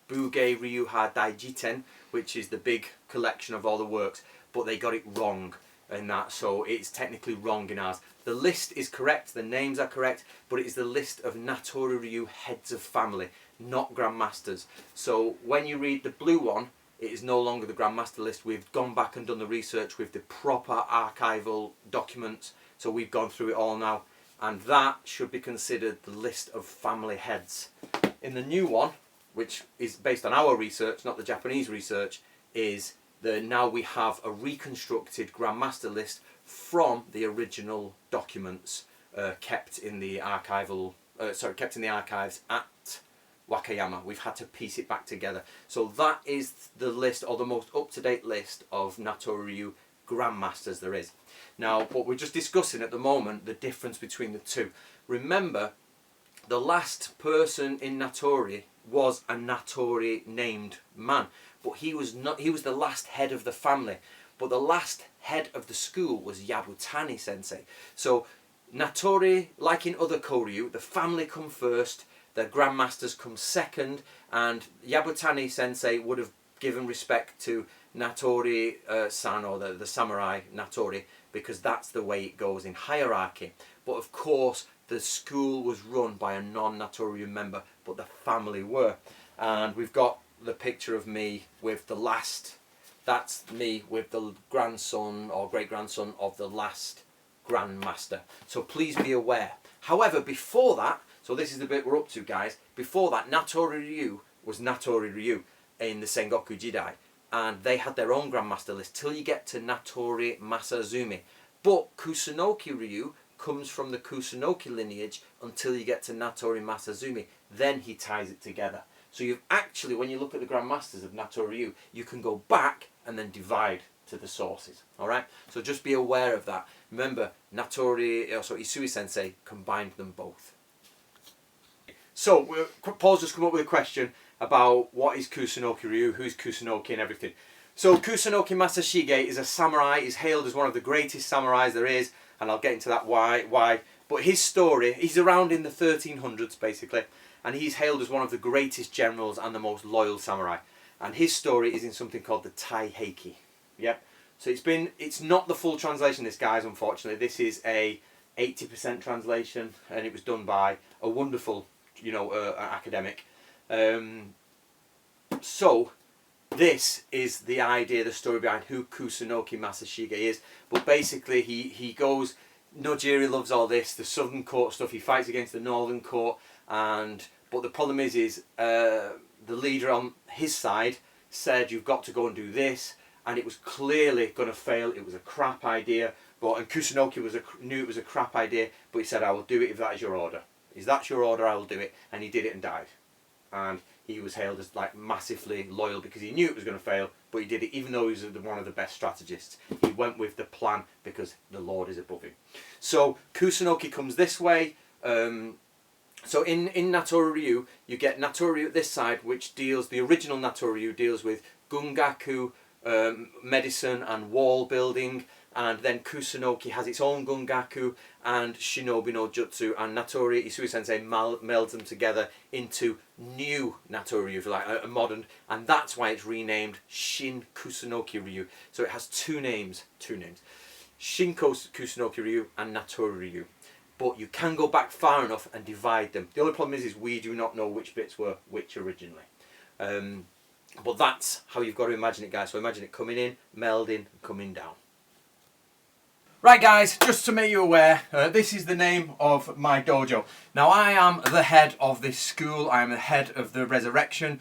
Bugei Ryuha Daijiten, which is the big collection of all the works, but they got it wrong in that, so it's technically wrong in ours. The list is correct, the names are correct, but it is the list of Natori Ryu heads of family, not grandmasters. So when you read the blue one, it is no longer the grandmaster list. We've gone back and done the research with the proper archival documents, so we've gone through it all now, and that should be considered the list of family heads. In the new one, which is based on our research, not the Japanese research, is that now we have a reconstructed grandmaster list from the original documents kept in the archival, kept in the archives at Wakayama. We've had to piece it back together. So that is the list, or the most up-to-date list of Natori Ryu grandmasters there is. Now, what we're just discussing at the moment, the difference between the two. Remember, the last person in Natori was a Natori named man, but he was not. He was the last head of the family, but the last head of the school was Yabutani Sensei. So Natori, like in other Koryu, the family come first, the grandmasters come second, and Yabutani Sensei would have given respect to Natori san, or the samurai Natori, because that's the way it goes in hierarchy. But of course, the school was run by a non-Natori member, but the family were. And we've got the picture of me with the last, that's me with the grandson or great-grandson of the last grandmaster. So please be aware. However, before that, so this is the bit we're up to, guys, before that, Natori Ryu was Natori Ryu in the Sengoku Jidai, and they had their own grandmaster list till you get to Natori Masazumi. But Kusunoki Ryu comes from the Kusunoki lineage until you get to Natori Masazumi. Then he ties it together. So you've actually, when you look at the grandmasters of Natori Ryu, you can go back and then divide to the sources. All right. So just be aware of that. Remember, Isui Sensei combined them both. So Paul's just come up with a question about what is Kusunoki Ryu, who's Kusunoki, and everything. So Kusunoki Masashige is a samurai. He's hailed as one of the greatest samurais there is, and I'll get into that why. But his story, he's around in the 1300s basically, and he's hailed as one of the greatest generals and the most loyal samurai. And his story is in something called the Taiheki. Yep. So it's not the full translation, this, guys, unfortunately. This is a 80% translation, and it was done by a wonderful, academic. So this is the idea, the story behind who Kusunoki Masashige is. But basically he goes, Nojiri loves all this, the southern court stuff, he fights against the northern court, but the problem is the leader on his side said you've got to go and do this, and it was clearly going to fail, it was a crap idea, and Kusunoki knew it was a crap idea, but he said, I will do it if that is your order. If that's your order, I will do it. And he did it and died. And he was hailed as like massively loyal because he knew it was going to fail, but he did it even though he was one of the best strategists. He went with the plan because the Lord is above him. So Kusunoki comes this way. So in Natori Ryu, you get Natori Ryu at this side, which deals, the original Natori Ryu deals with Gungaku, medicine and wall building, and then Kusunoki has its own Gungaku and Shinobi no Jutsu, and Natori Isui Sensei melds them together into new Natori Ryu, if you like, a modern, and that's why it's renamed Shin Kusunoki Ryu. So it has two names. Shin Kusunoki Ryu and Natori Ryu. But you can go back far enough and divide them. The only problem is we do not know which bits were which originally. But that's how you've got to imagine it, guys. So imagine it coming in, melding, coming down. Right, guys, just to make you aware, this is the name of my dojo. Now, I am the head of this school. I am the head of the Resurrection.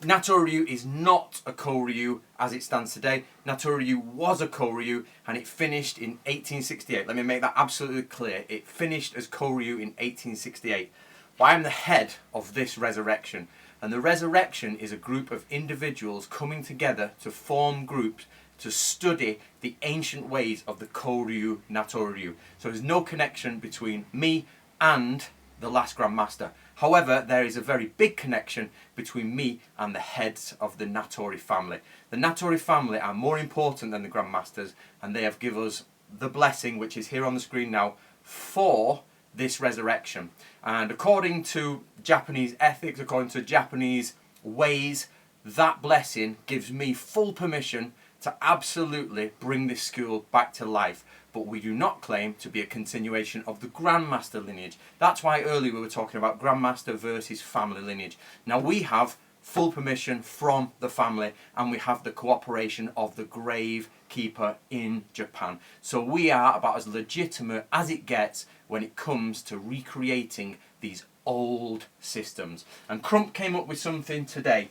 Natori Ryu is not a Koryu as it stands today. Natori Ryu was a Koryu, and it finished in 1868. Let me make that absolutely clear. It finished as Koryu in 1868. But I am the head of this Resurrection. And the Resurrection is a group of individuals coming together to form groups to study the ancient ways of the Koryu Natori Ryu. So there's no connection between me and the last Grandmaster. However, there is a very big connection between me and the heads of the Natori family. The Natori family are more important than the Grandmasters, and they have given us the blessing, which is here on the screen now, for this resurrection. And according to Japanese ethics, according to Japanese ways, that blessing gives me full permission to absolutely bring this school back to life. But we do not claim to be a continuation of the Grandmaster lineage. That's why earlier we were talking about Grandmaster versus family lineage. Now we have full permission from the family, and we have the cooperation of the grave keeper in Japan. So we are about as legitimate as it gets when it comes to recreating these old systems. And Crump came up with something today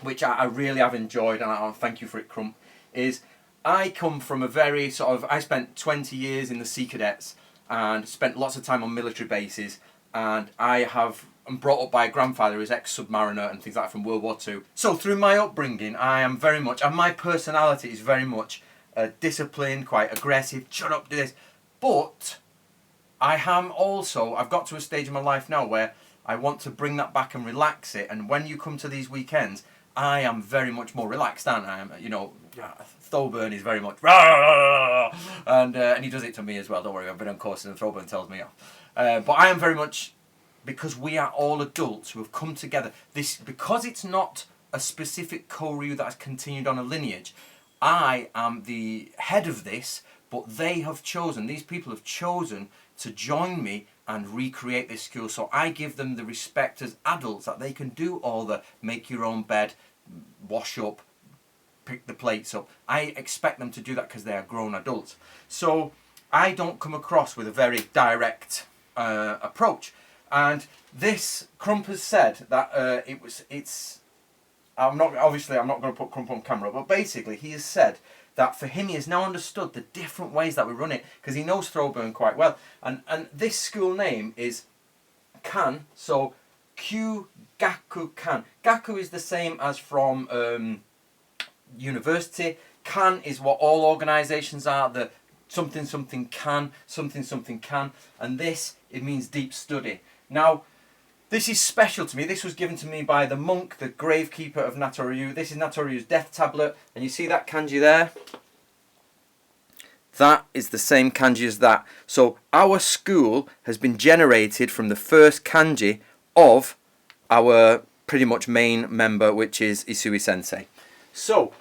which I really have enjoyed, and I thank you for it, Crump, is I come from a very sort of, I spent 20 years in the Sea Cadets and spent lots of time on military bases, and I'm brought up by a grandfather who's ex-submariner and things like that from World War II. So through my upbringing, I am very much, and my personality is very much disciplined, quite aggressive, shut up, do this. But I am also, I've got to a stage in my life now where I want to bring that back and relax it, and when you come to these weekends, I am very much more relaxed, aren't I? You know, Thoburn is very much rah, and he does it to me as well. Don't worry, I've been on courses and Thoburn tells me off. But I am very much, because we are all adults who have come together. Because it's not a specific Koryu that has continued on a lineage. I am the head of this, but they have chosen. These people have chosen to join me and recreate this school. So I give them the respect as adults that they can do all the make your own bed, wash up, pick the plates up. I expect them to do that because they are grown adults. So I don't come across with a very direct approach. And this, Crump has said that I'm not going to put Crump on camera, but basically he has said that for him he has now understood the different ways that we run it, because he knows Thoburn quite well. And this school name is Kan, so Kyugaku Kan. Gaku is the same as from university. Kan is what all organisations are, the something something can, and this, it means deep study. Now, this is special to me. This was given to me by the monk, the gravekeeper of Natori Ryu. This is Natori Ryu's death tablet, and you see that kanji there? That is the same kanji as that. So our school has been generated from the first kanji of our pretty much main member, which is Isui Sensei. So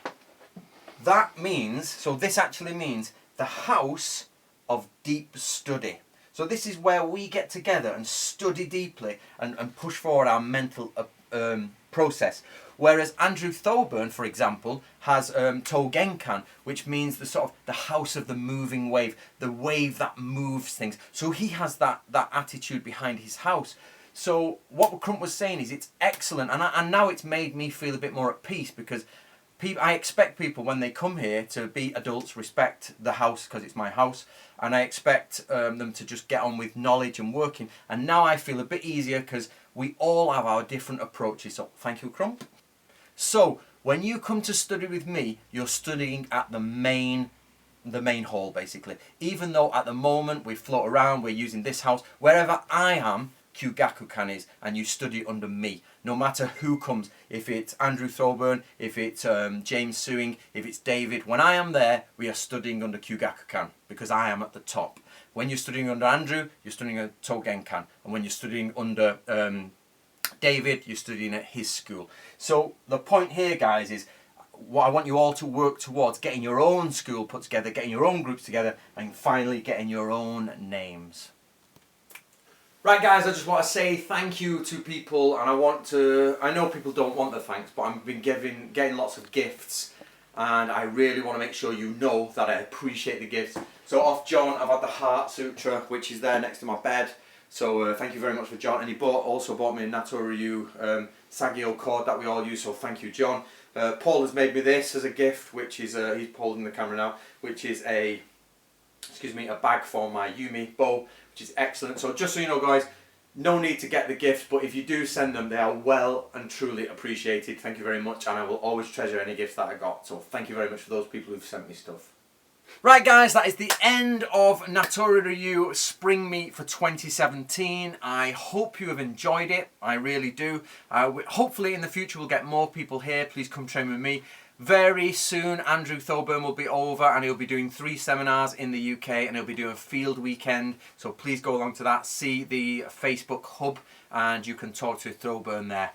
that means, so this actually means the house of deep study. So this is where we get together and study deeply and push forward our mental process. Whereas Andrew Thoburn, for example, has Togenkan, which means the sort of the house of the moving wave, the wave that moves things. So he has that attitude behind his house. So what Crump was saying is it's excellent, and now it's made me feel a bit more at peace, because I expect people when they come here to be adults, respect the house because it's my house, and I expect them to just get on with knowledge and working. And now I feel a bit easier because we all have our different approaches. So thank you, Crump. So when you come to study with me, you're studying at the main hall basically. Even though at the moment we float around, we're using this house, wherever I am, Kyugaku-kan is, and you study under me. No matter who comes, if it's Andrew Thoburn, if it's James Suing, if it's David, when I am there, we are studying under Kyugaku-kan, because I am at the top. When you're studying under Andrew, you're studying at Togen-kan, and when you're studying under David, you're studying at his school. So the point here, guys, is what I want you all to work towards, getting your own school put together, getting your own groups together, and finally getting your own names. Right, guys, I just want to say thank you to people, and I know people don't want the thanks, but I've been getting lots of gifts, and I really want to make sure you know that I appreciate the gifts. So off John, I've had the Heart Sutra, which is there next to my bed, so thank you very much for John. And he also bought me a Natori Ryu Sageo cord that we all use, so thank you, John. Paul has made me this as a gift, which is, he's holding the camera now, which is a bag for my Yumi bow, which is excellent. So just so you know, guys, no need to get the gifts, but if you do send them, they are well and truly appreciated. Thank you very much, and I will always treasure any gifts that I got. So thank you very much for those people who've sent me stuff. Right, guys, that is the end of Natori Ryu Spring Meet for 2017. I hope you have enjoyed it. I really do. Hopefully in the future we'll get more people here. Please come train with me. Very soon, Andrew Thoburn will be over and he'll be doing 3 seminars in the UK and he'll be doing a field weekend. So please go along to that, see the Facebook hub, and you can talk to Thoburn there.